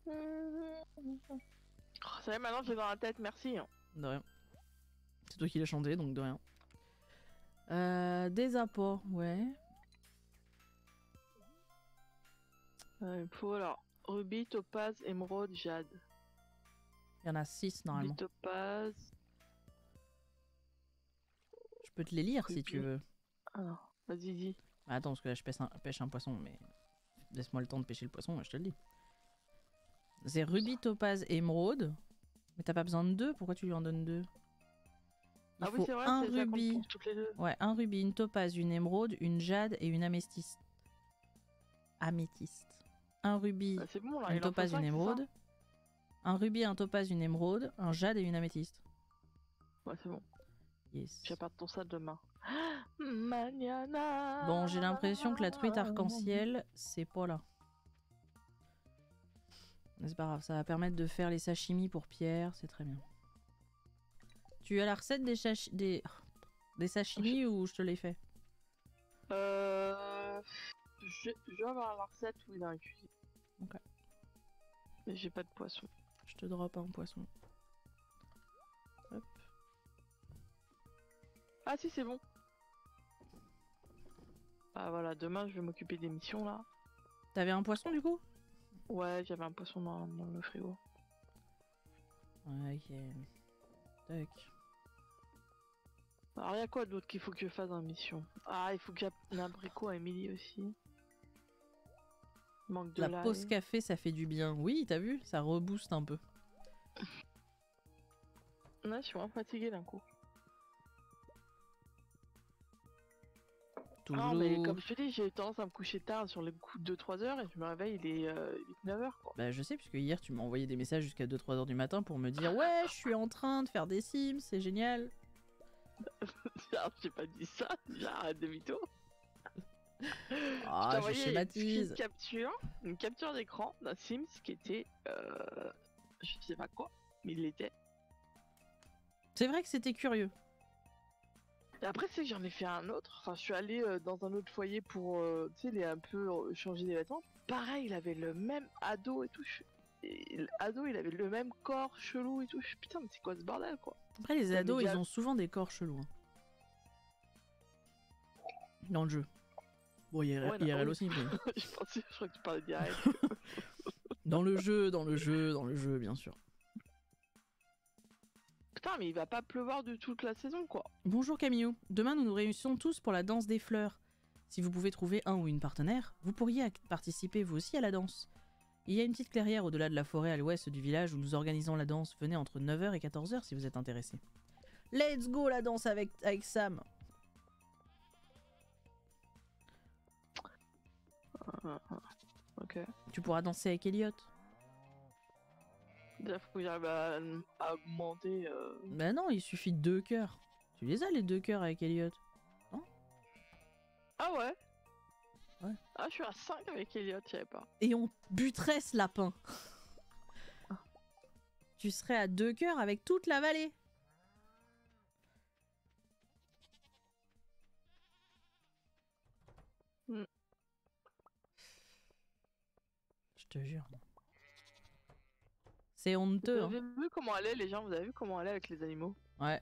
Oh, ça y est, maintenant j'ai dans la tête, merci. De rien. C'est toi qui l'as chanté, donc de rien. Des apports, ouais. Il faut alors rubis, topaz, émeraude, jade. Il y en a 6 normalement. Rubis, topaz. Je peux te les lire si Rubis. tu veux. Alors, vas-y, dis. Attends, parce que là je pêche un poisson, mais laisse-moi le temps de pêcher le poisson et je te le dis. C'est rubis, topaz, émeraude. Mais t'as pas besoin de 2, pourquoi tu lui en donnes 2? Il Ah oui, faut c'est vrai, un c'est ça qu'on rubis. trouve toutes les deux. Ouais, un rubis, une topaze, une émeraude, une jade et une améthyste. Améthyste. Un rubis, Bah, c'est bon, là, une il en faut topaze, une 5, c'est ça émeraude. Un rubis, un topaze, une émeraude, un jade et une améthyste. Ouais, c'est bon. Yes. J'apporte ça demain. Mañana. Bon, j'ai l'impression que la truite arc-en-ciel, c'est pas là. Mais c'est pas grave, ça va permettre de faire les sashimi pour Pierre, c'est très bien. Tu as la recette des sashimi ou je te l'ai fait? Je vais avoir la recette où il a un cuisine. Ok. Mais j'ai pas de poisson. Je te drop un poisson. Hop. Ah si, c'est bon. Ah voilà, demain je vais m'occuper des missions là. T'avais un poisson du coup? Ouais, j'avais un poisson dans le frigo. Ok. Tac. Alors y'a quoi d'autre qu'il faut que je fasse dans la mission? Ah, il faut que j'apporte un abricot à Emily aussi. Manque de La l'ail. pause café, ça fait du bien. Oui, t'as vu? Ça rebooste un peu. Ouais, je suis vraiment fatiguée d'un coup. Toujours. Ah, mais comme je te dis, j'ai tendance à me coucher tard sur les coups de 2-3 heures et je me réveille, il est 9 h quoi. Bah je sais, puisque hier tu m'as envoyé des messages jusqu'à 2-3 heures du matin pour me dire ouais, je suis en train de faire des Sims, c'est génial. J'ai pas dit ça, j'arrête de mytho. Ah, je schématise. Une capture d'écran d'un Sims qui était, je sais pas quoi, mais il l'était. C'est vrai que c'était curieux. Et après, c'est que j'en ai fait un autre. Enfin, je suis allée dans un autre foyer pour, tu sais, les un peu changer les vêtements. Pareil, il avait le même ado et tout. Et l'ado, il avait le même corps chelou et tout. Putain, mais c'est quoi ce bordel, quoi? Après, les Ça ados, m'est ils déjà- ont souvent des corps chelous. Hein. Dans le jeu. Bon, IRL, Ouais, non, IRL oui. aussi, mais... Je crois que tu parlais direct. Dans le jeu, bien sûr. Putain, mais il va pas pleuvoir de toute la saison, quoi. Bonjour Camille. Demain, nous nous réunissons tous pour la danse des fleurs. Si vous pouvez trouver un ou une partenaire, vous pourriez participer vous aussi à la danse. Il y a une petite clairière au-delà de la forêt à l'ouest du village où nous organisons la danse. Venez entre 9 h et 14 h si vous êtes intéressé. Let's go la danse avec Sam. Ok. Tu pourras danser avec Elliot. Déjà, faut que j'arrive à augmenter. Ben non, il suffit de 2 cœurs. Tu les as les 2 cœurs avec Elliot. Ah ouais? Ouais. Ah, je suis à 5 avec Elliot, je savais pas. Et on buterait ce lapin. Tu serais à 2 cœurs avec toute la vallée. Mm. Je te jure. C'est honteux. Vous Hein. avez vu comment elle est, les gens? Vous avez vu comment elle est avec les animaux? Ouais.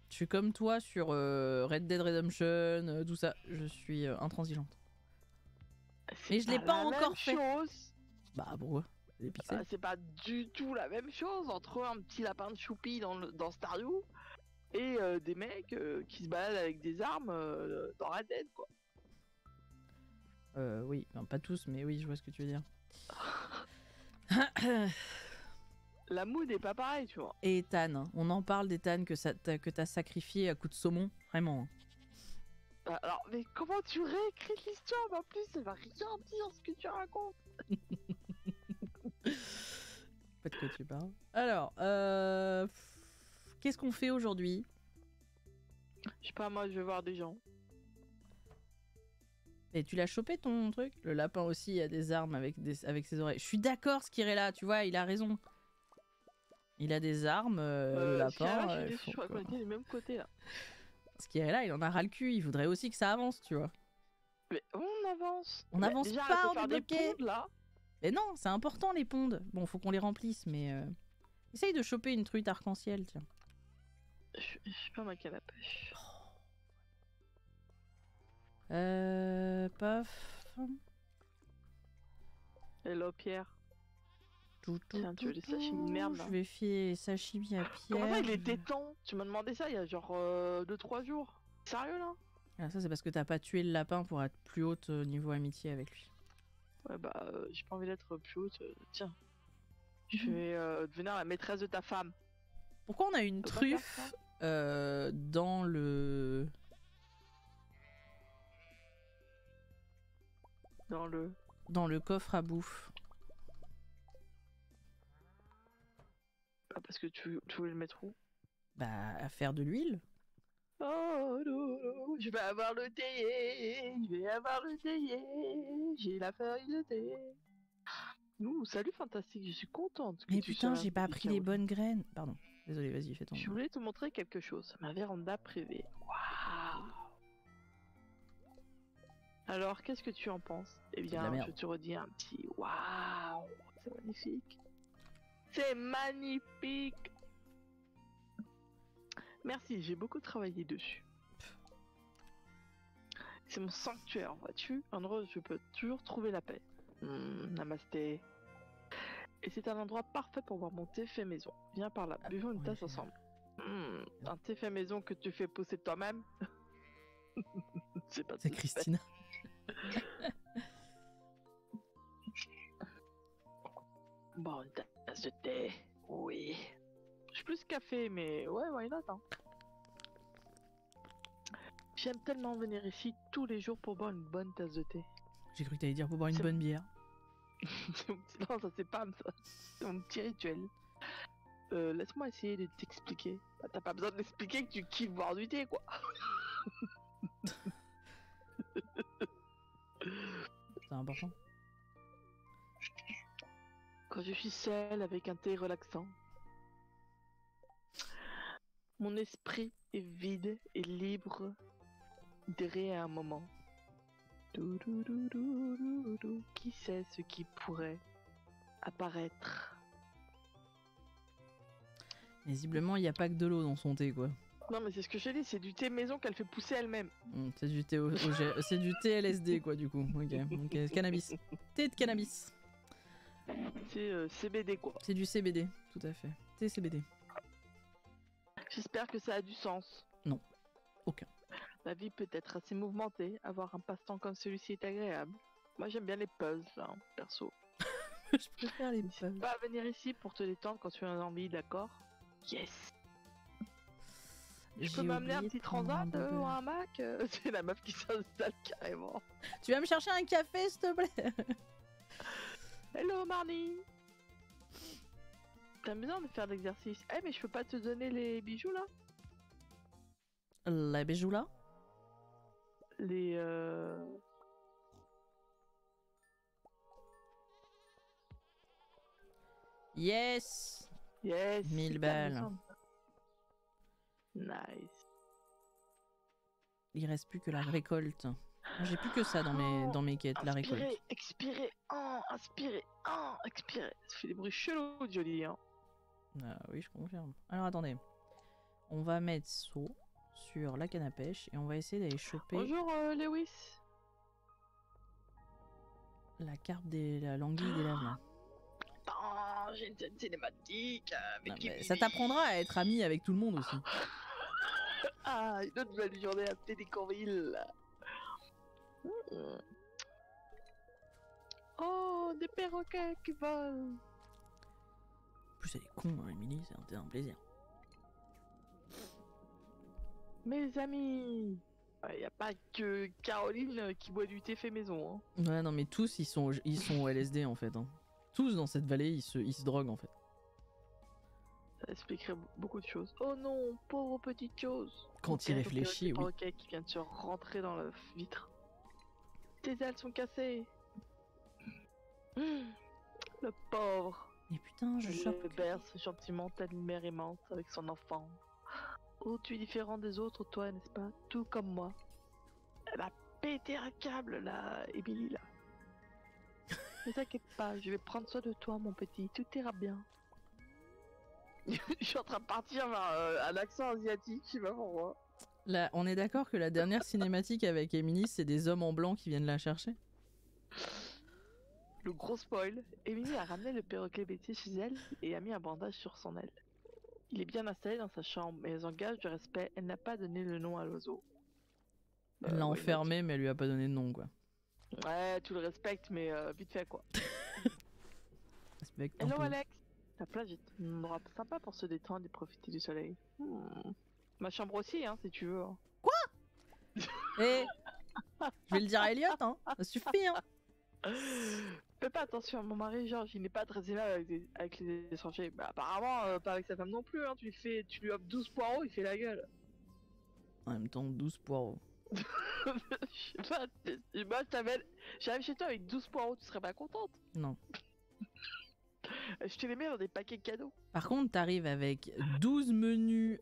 Je suis comme toi sur Red Dead Redemption, tout ça. Je suis intransigeante. Mais je l'ai pas encore fait. Chose. Bah pourquoi? Les pixels. C'est pas du tout la même chose entre un petit lapin de choupi dans Stardew et des mecs qui se baladent avec des armes dans Red Dead, quoi. Oui, enfin, pas tous, mais oui, je vois ce que tu veux dire. La mood est pas pareille, tu vois. Et Ethan, hein. On en parle d'Ethan que t'as sacrifié à coup de saumon, vraiment. Alors, mais comment tu réécris l'histoire? En plus, ça va rien dire ce que tu racontes. Pas de quoi tu parles. Alors, qu'est-ce qu'on fait aujourd'hui? Je sais pas, moi, je vais voir des gens. Et tu l'as chopé ton truc? Le lapin aussi a des armes avec ses oreilles. Je suis d'accord, Skirella, tu vois, il a raison. Il a des armes, le lapin. Je crois qu'on était du même côté là. Ce qui est là, il en a ras le cul. Il voudrait aussi que ça avance, tu vois. Mais on avance. On avance déjà, pas, arrête de on est faire des bloqué. ponts, là. Mais non, c'est important les pondes. Bon, faut qu'on les remplisse, mais essaye de choper une truite arc-en-ciel, tiens. Je suis pas ma canne à pêche. Paf. Hello Pierre. Tiens, tu veux des tout, sashimi de merde, là. Je vais filer sashimi à Pierre. Comment ça il était temps? Tu m'as demandé ça il y a genre 2-3 jours. Sérieux là? Ah, ça c'est parce que t'as pas tué le lapin pour être plus haute niveau amitié avec lui. Ouais bah j'ai pas envie d'être plus haute. Tiens. Je vais devenir la maîtresse de ta femme. Pourquoi on a une On peut pas truffe faire dans le... Dans le coffre à bouffe? Ah, parce que tu voulais le mettre où? Bah, à faire de l'huile. Oh non, je vais avoir le théier, je vais avoir le théier, j'ai la feuille de thé. Nous, salut fantastique, je suis contente que Mais tu putain, sois j'ai pas impliqué pris les en- bonnes graines. Pardon, désolé, vas-y, fais ton... Je voulais te montrer quelque chose, ma véranda privée. Waouh. Alors, qu'est-ce que tu en penses? Eh de la bien, merde. je te redis un petit waouh, c'est magnifique. C'est magnifique. Merci, j'ai beaucoup travaillé dessus. C'est mon sanctuaire, vois-tu? Un endroit où je peux toujours trouver la paix. Namasté. Et c'est un endroit parfait pour boire mon thé fait maison. Viens par là, buvons une ouais, tasse j'ai- ensemble. Un thé fait maison que tu fais pousser toi-même? C'est pas C'est tout Christina. Bon, une tasse de thé. Oui. Je suis plus café, mais ouais, why not, hein. J'aime tellement venir ici tous les jours pour boire une bonne tasse de thé. J'ai cru que t'allais dire pour boire une C'est- bonne bière. C'est mon petit- Non, ça c'est pas ça. C'est mon petit rituel. Laisse-moi essayer de t'expliquer. Bah, t'as pas besoin de m'expliquer que tu kiffes boire du thé, quoi. C'est important. Quand je suis seule avec un thé relaxant, mon esprit est vide et libre d'errer à un moment. Qui sait ce qui pourrait apparaître? Visiblement, il n'y a pas que de l'eau dans son thé, quoi. Non mais c'est ce que je te dis, c'est du thé maison qu'elle fait pousser elle-même. C'est du thé c'est du thé LSD, quoi, du coup. Ok, cannabis. Thé de cannabis. C'est CBD quoi. C'est du CBD, tout à fait. Thé CBD. J'espère que ça a du sens. Non, aucun. La vie peut être assez mouvementée, avoir un passe-temps comme celui-ci est agréable. Moi j'aime bien les puzzles, hein, perso. Je préfère les N'hésite pas à venir ici pour te détendre quand tu as envie, d'accord? Yes. Je peux m'amener un petit transat ou un Mac? C'est la meuf qui s'installe carrément. Tu vas me chercher un café, s'il te plaît? Hello Marnie. T'as besoin de faire de l'exercice. Eh mais je peux pas te donner les bijoux là? La bijoux là? Les Yes! Yes. 1000 c'est balles. amusant. Nice. Il reste plus que la récolte. J'ai plus que ça dans mes quêtes, la récolte. Inspirez, expirez, inspirez, expirez. Ça fait des bruits chelous, Jolie, hein. Ah oui, je confirme. Alors attendez. On va mettre saut sur la canne à pêche et on va essayer d'aller choper Bonjour Lewis. la carte la l'anguille des laves là. Oh, j'ai une scène cinématique. Non, mais ça t'apprendra à être ami avec tout le monde aussi. Ah, une autre belle journée à Télécorville. Oh, des perroquets qui volent. En plus elle est con, hein, Emily, c'est un plaisir. Mes amis. Y a pas que Caroline qui boit du thé fait maison. Hein. Ouais, non mais tous ils sont au LSD en fait. Hein. Tous dans cette vallée ils se droguent en fait. Ça expliquerait beaucoup de choses. Oh non, pauvre petite chose. Quand il réfléchit, Le oui. perroquet qui vient de se rentrer dans la vitre. Tes ailes sont cassées. Le pauvre. Et putain, je Elle chope. le berce gentiment telle une mère aimante avec son enfant. Oh, tu es différent des autres, toi, n'est-ce pas? Tout comme moi. Elle a pété un câble, là, Emily, là. Ne t'inquiète pas, je vais prendre soin de toi, mon petit. Tout ira bien. Je suis en train de partir vers un accent asiatique, je sais pas pourquoi. Là, on est d'accord que la dernière cinématique avec Emily, c'est des hommes en blanc qui viennent la chercher. Le gros spoil, Emily a ramené le perroquet Betty chez elle et a mis un bandage sur son aile. Il est bien installé dans sa chambre, mais en gage de respect, elle n'a pas donné le nom à l'oiseau. Elle l'a why not? enfermé, mais elle lui a pas donné de nom, quoi. Ouais, tu le respectes, mais vite fait quoi. Respecte un Hello peu. Alex. La plage est un endroit sympa pour se détendre et profiter du soleil. Ma chambre aussi, hein, si tu veux. Hein. Eh, je vais le dire à Elliot, hein. Ça suffit, hein. Fais pas attention à mon mari, Georges, il n'est pas très aimable avec les étrangers. Bah, apparemment, pas avec sa femme non plus, hein. Tu lui offres 12 poireaux, il fait la gueule. En même temps, 12 poireaux. Je sais pas, moi, j'arrive chez toi avec 12 poireaux, tu serais pas contente? Non. Je te les mets dans des paquets cadeaux. Par contre, t'arrives avec 12 menus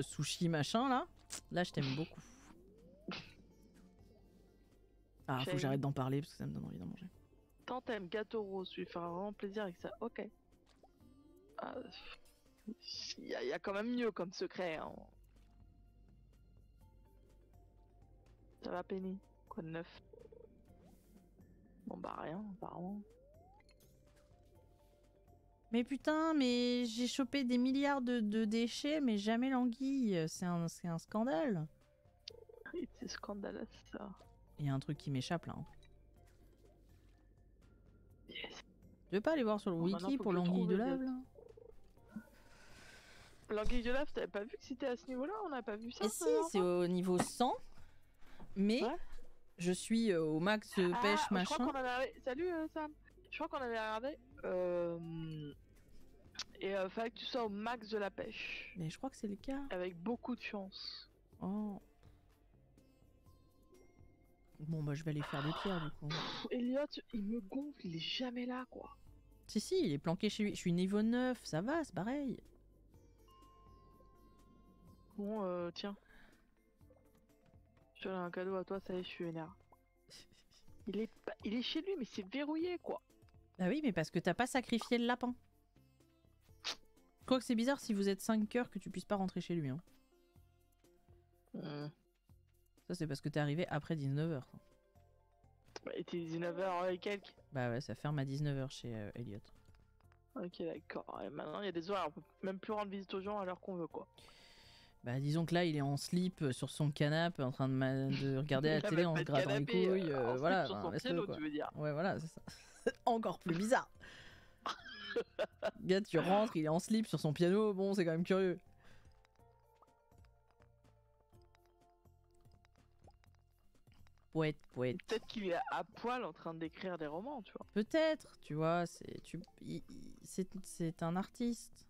sushi machin, là. Là, je t'aime beaucoup. Ah, faut que j'arrête d'en parler parce que ça me donne envie d'en manger. Tant t'aimes gâteau rose, tu lui feras vraiment plaisir avec ça. Ok. Il y a quand même mieux comme secret. Hein. Ça va, Penny? Quoi de neuf? Bon bah rien, apparemment. Mais putain, mais j'ai chopé des milliards de déchets, mais jamais l'anguille. C'est un scandale. C'est scandaleux ça. Il y a un truc qui m'échappe là. Hein. Yes. Tu veux pas aller voir sur le Bon, maintenant, wiki faut pour que je l'anguille trouve de les lave dates. là? L'anguille de lave, t'avais pas vu que c'était à ce niveau-là? On n'a pas vu ça? Et si, c'est au niveau 100, mais Ouais. je suis au max pêche Je crois machin. qu'on avait regardé... Salut Sam. Je crois qu'on avait regardé. Et fallait que tu sois au max de la pêche. Mais je crois que c'est le cas. Avec beaucoup de chance. Oh. Bon bah je vais aller faire des pierres du coup. Elliot, il me gonfle, il est jamais là quoi. Si, il est planqué chez lui. Je suis niveau 9, ça va, c'est pareil. Bon, tiens. Je te donne un cadeau à toi, ça y est, je suis vénère. Il est chez lui, mais c'est verrouillé quoi. Bah oui, mais parce que t'as pas sacrifié le lapin. Je crois que c'est bizarre si vous êtes 5 cœurs que tu puisses pas rentrer chez lui. Hein. Ça, c'est parce que t'es arrivé après 19h. Et t'es 19h et quelques. Bah ouais, ça ferme à 19h chez Elliot. Ok, d'accord. Et maintenant, il y a des horaires, on peut même plus rendre visite aux gens à l'heure qu'on veut quoi. Bah disons que là, il est en slip sur son canapé en train de regarder la télé en se grattant les couilles. Voilà, sur son laisse-le, piano, quoi. tu veux dire. Ouais, voilà, c'est ça. Encore plus bizarre. Gars, tu rentres, il est en slip sur son piano. Bon, c'est quand même curieux. Poète. Peut-être qu'il est à poil en train d'écrire des romans, tu vois. Peut-être, tu vois, c'est un artiste.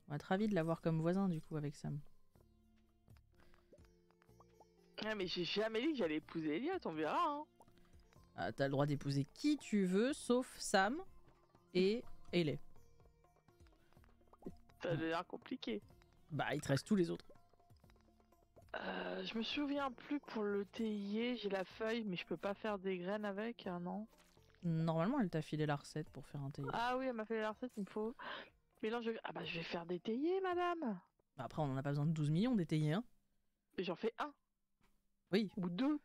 On va être ravis de l'avoir comme voisin du coup avec Sam. Ouais, mais j'ai jamais dit que j'allais épouser Elliot, on verra. Hein. Ah, t'as le droit d'épouser qui tu veux, sauf Sam et Ellie. Ça a l'air compliqué. Bah, il te reste tous les autres. Je me souviens plus pour le théier, j'ai la feuille, mais je peux pas faire des graines avec, hein, non? Normalement, elle t'a filé la recette pour faire un thé. Ah oui, elle m'a fait la recette, il me faut. Mélange de... Ah bah je vais faire des théiers, madame. Bah, après, on en a pas besoin de 12 millions d'étayer, hein. Et j'en fais un. Oui. Ou deux.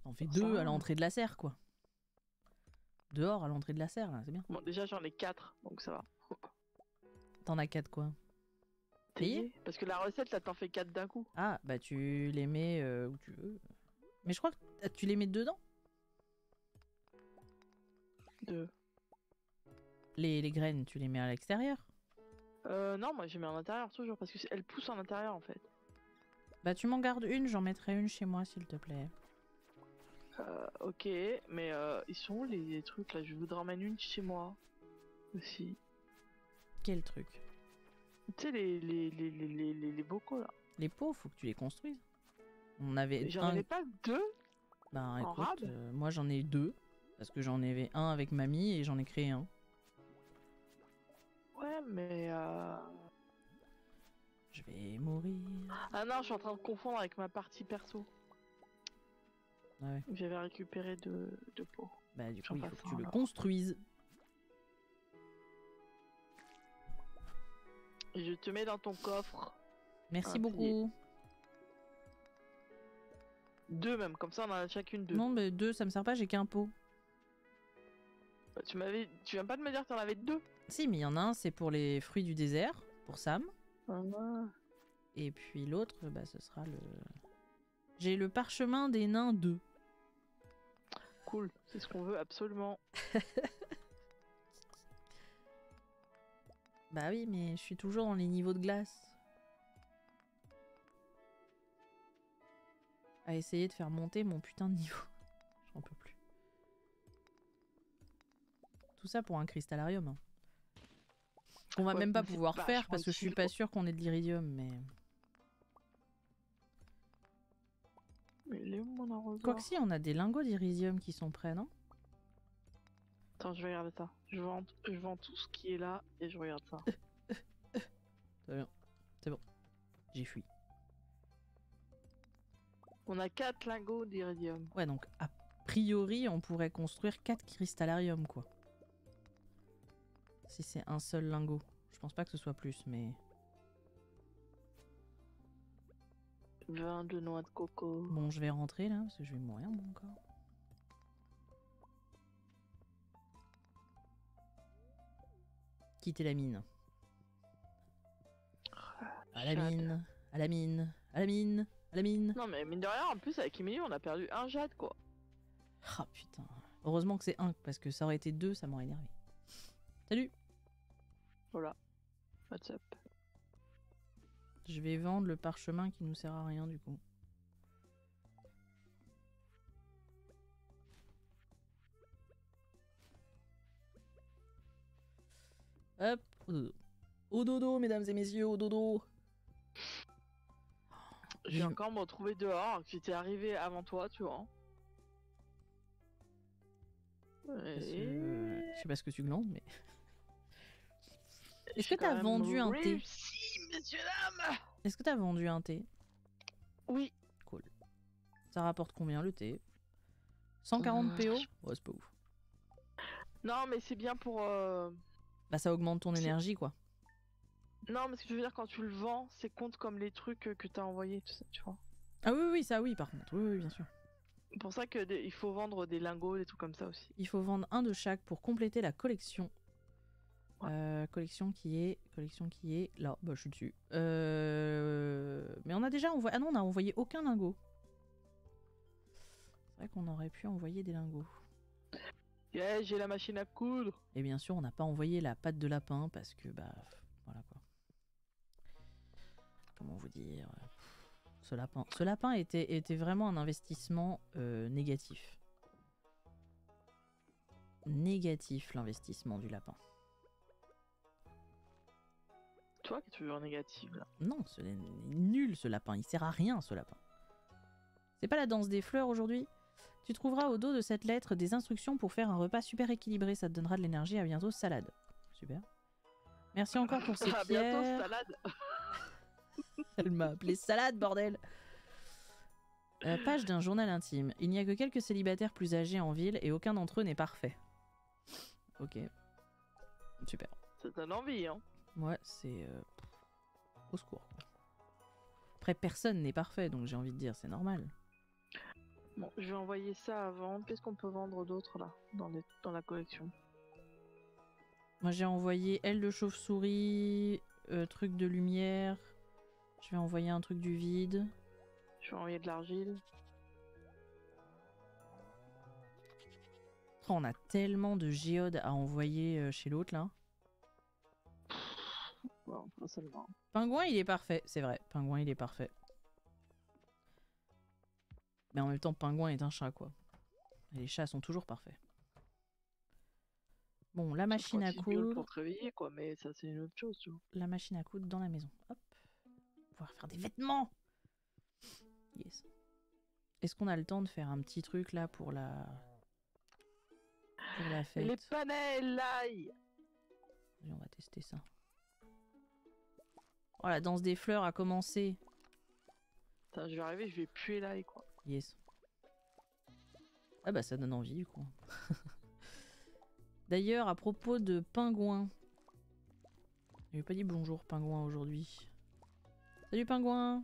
On fait Ça 2 va. à l'entrée de la serre, quoi. Dehors, à l'entrée de la serre, là, c'est bien. Bon, déjà j'en ai 4, donc ça va. T'en as 4 quoi? Théier. Parce que la recette, là, t'en fais 4 d'un coup. Ah, bah tu les mets où tu veux. Mais je crois que tu les mets dedans. Deux. Les graines, tu les mets à l'extérieur. Non, moi je mets en intérieur toujours, parce que elle pousse en intérieur en fait. Bah tu m'en gardes une, j'en mettrai une chez moi s'il te plaît. Ok, mais ils sont où les trucs là? Je voudrais en mettre une chez moi. Aussi. Quel truc? Tu sais, les bocaux là. Les pots, faut que tu les construises. On avait J'en un... avais pas deux? Bah en écoute, rab moi j'en ai 2. Parce que j'en avais un avec mamie et j'en ai créé un. Ouais, mais Je vais mourir. ah non, je suis en train de confondre avec ma partie perso. Ah ouais. J'avais récupéré de peau. Bah du J'en coup, il faut passe que tu un, le là. construises. Et je te mets dans ton coffre. Merci Un beaucoup. 2 même, comme ça on en a chacune 2. Non, mais 2, ça me sert pas, j'ai qu'un pot. Bah, tu viens pas de me dire que t'en avais 2. Si, mais il y en a un, c'est pour les fruits du désert, pour Sam. Ah, Et puis l'autre, bah ce sera le... J'ai le parchemin des nains 2. cool, c'est ce qu'on veut absolument. Bah oui, mais je suis toujours dans les niveaux de glace. À essayer de faire monter mon putain de niveau. J'en peux plus. Tout ça pour un cristallarium. Hein. Qu'on va Ouais, même pas mais c'est pouvoir faire vachement parce que je suis utile, pas quoi. sûre qu'on ait de l'iridium, mais... Mais il est où mon arrosoir? Quoique si, on a des lingots d'iridium qui sont prêts, non? Attends, je vais regarder ça. Je vends tout ce qui est là et je regarde ça. Très bien. C'est bon. J'ai fui. On a 4 lingots d'iridium. Ouais, donc a priori, on pourrait construire 4 cristallariums, quoi. Si c'est un seul lingot. Je pense pas que ce soit plus, mais... 20 de noix de coco. Bon, je vais rentrer, là, parce que je vais mourir, moi, encore. Quitter la mine. À la Jade. mine, à la mine, à la mine, à la mine. Non mais mine de rien, en plus avec Emily on a perdu un jade quoi. Ah putain. Heureusement que c'est 1, parce que ça aurait été 2, ça m'aurait énervé. Salut. Voilà. What's up? Je vais vendre le parchemin qui nous sert à rien, du coup. Hop, au dodo. Au dodo, mesdames et messieurs, au dodo. Je vais encore me retrouver dehors, j'étais arrivé avant toi, tu vois. Parce Et... que, je sais pas ce que tu glandes, mais... Est-ce que j'ai quand t'as même vendu un thé? réussi, messieurs dames. Est-ce que t'as vendu un thé? Oui. Cool. Ça rapporte combien le thé? 140 PO? Ouais, c'est pas ouf. Non mais c'est bien pour... Bah ça augmente ton énergie, quoi. Non mais ce que je veux dire quand tu le vends, c'est compte comme les trucs que t'as envoyés, tout ça, tu vois. Ah oui, oui, ça oui, par contre. Oui, oui, bien sûr. C'est pour ça que il faut vendre des lingots, des trucs comme ça aussi. Il faut vendre un de chaque pour compléter la collection. Collection qui est là. Bah je suis dessus. Mais on a déjà envoyé... Ah non, on a envoyé aucun lingot. C'est vrai qu'on aurait pu envoyer des lingots. Yeah, j'ai la machine à coudre. Et bien sûr, on n'a pas envoyé la patte de lapin parce que, bah, voilà quoi. Comment vous dire, ce lapin était vraiment un investissement négatif. Négatif, l'investissement du lapin. Toi qui es toujours négative là. Non, c'est nul ce lapin, il sert à rien ce lapin. C'est pas la danse des fleurs aujourd'hui? Tu trouveras au dos de cette lettre des instructions pour faire un repas super équilibré, ça te donnera de l'énergie. À bientôt, salade. Super. Merci encore pour ces À pierres. bientôt, salade. Elle m'a appelé salade, bordel. Page d'un journal intime. Il n'y a que quelques célibataires plus âgés en ville et aucun d'entre eux n'est parfait. Ok. Super. Ça donne envie, hein. Ouais, c'est... au secours. Après, personne n'est parfait, donc j'ai envie de dire, c'est normal. Bon, je vais envoyer ça à vendre. Qu'est-ce qu'on peut vendre d'autre là, dans la collection? Moi, j'ai envoyé aile de chauve-souris, truc de lumière. Je vais envoyer un truc du vide. Je vais envoyer de l'argile. Oh, on a tellement de géodes à envoyer chez l'autre, là. Bon, pas seulement. Pingouin, il est parfait, c'est vrai. Pingouin, il est parfait. Mais en même temps, Pingouin est un chat, quoi. Et les chats sont toujours parfaits. Bon, la machine à coudre. Pour te réveiller, quoi, mais ça, c'est une autre chose, tu vois. La machine à coudre dans la maison. Hop. Pouvoir faire des vêtements. Yes. Est-ce qu'on a le temps de faire un petit truc, là, pour la fête? Les panels, l'ail. On va tester ça. Oh, la danse des fleurs a commencé. Putain, je vais arriver, je vais puer là et quoi. Yes. Ah bah ça donne envie du coup. D'ailleurs, à propos de pingouins. Je lui ai pas dit bonjour pingouin aujourd'hui. Salut pingouin.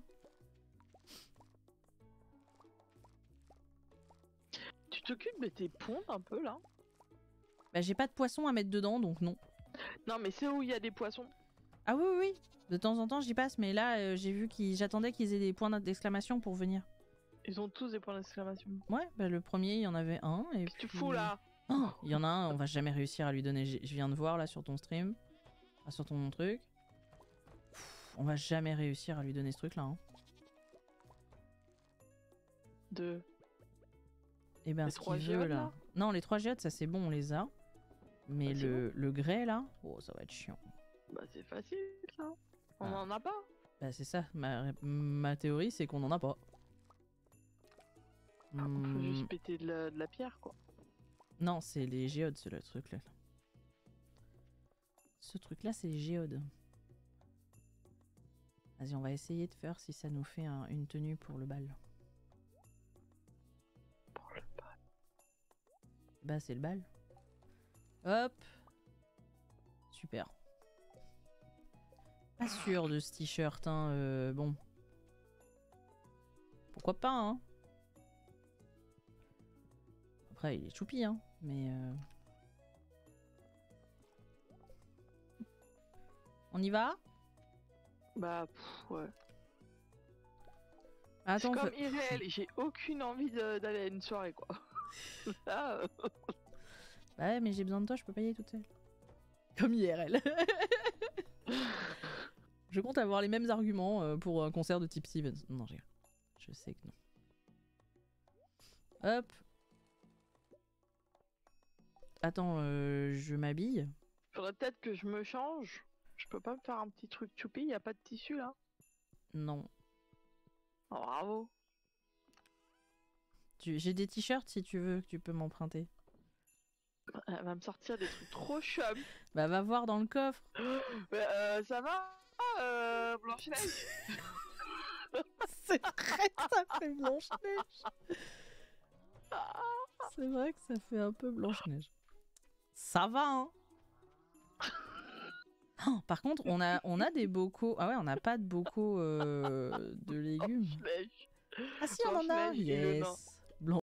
Tu t'occupes de tes pontes un peu là? Bah j'ai pas de poisson à mettre dedans donc non. Non mais c'est où il y a des poissons. Ah oui oui oui. De temps en temps j'y passe mais là j'ai vu j'attendais qu'ils aient des points d'exclamation pour venir. Ils ont tous des points d'exclamation. Ouais bah le premier il y en avait un et Qu'est-ce que tu puis... fous là? Oh, il y en a un, on va jamais réussir à lui donner. Je viens de voir là sur ton stream. Enfin, sur ton truc. Pff, on va jamais réussir à lui donner ce truc là. Hein. Deux. Et ben Les ce 3 qu'il veut géodes, là. là Non les 3 géodes ça c'est bon on les a. Mais Bah, c'est le grès là, oh ça va être chiant. Bah c'est facile ça. On Ah. en a pas. Bah c'est ça, ma théorie c'est qu'on en a pas. Faut juste Hmm, péter de la pierre quoi. Non c'est les géodes ce truc là. Ce truc là c'est les géodes. Vas-y on va essayer de faire si ça nous fait une tenue pour le bal. Pour le bal. Bah c'est le bal. Hop. Super. Pas sûr de ce t-shirt hein, bon. Pourquoi pas hein. Après il est choupi hein, mais on y va? Bah ouais. Attends, C'est comme irréel, j'ai aucune envie d'aller à une soirée quoi. Là, Bah ouais, mais j'ai besoin de toi, je peux pas y aller toute seule. Comme IRL. Je compte avoir les mêmes arguments pour un concert de Tip Stevens. Non, je sais que non. Hop. Attends, je m'habille. faudrait peut-être que je me change. Je peux pas me faire un petit truc choupi, y a pas de tissu là. Non. Oh, bravo. J'ai des t-shirts si tu veux, que tu peux m'emprunter. Elle va me sortir des trucs trop chum. Bah va voir dans le coffre. Ça va Blanche-Neige? C'est vrai que ça fait Blanche-Neige. C'est vrai que ça fait un peu Blanche-Neige. Ça va, hein. Oh, par contre, on a des bocaux. Ah ouais, on n'a pas de bocaux de légumes. Blanche-Neige. Ah si, on en a. Blanche-Neige et le nain. Yes.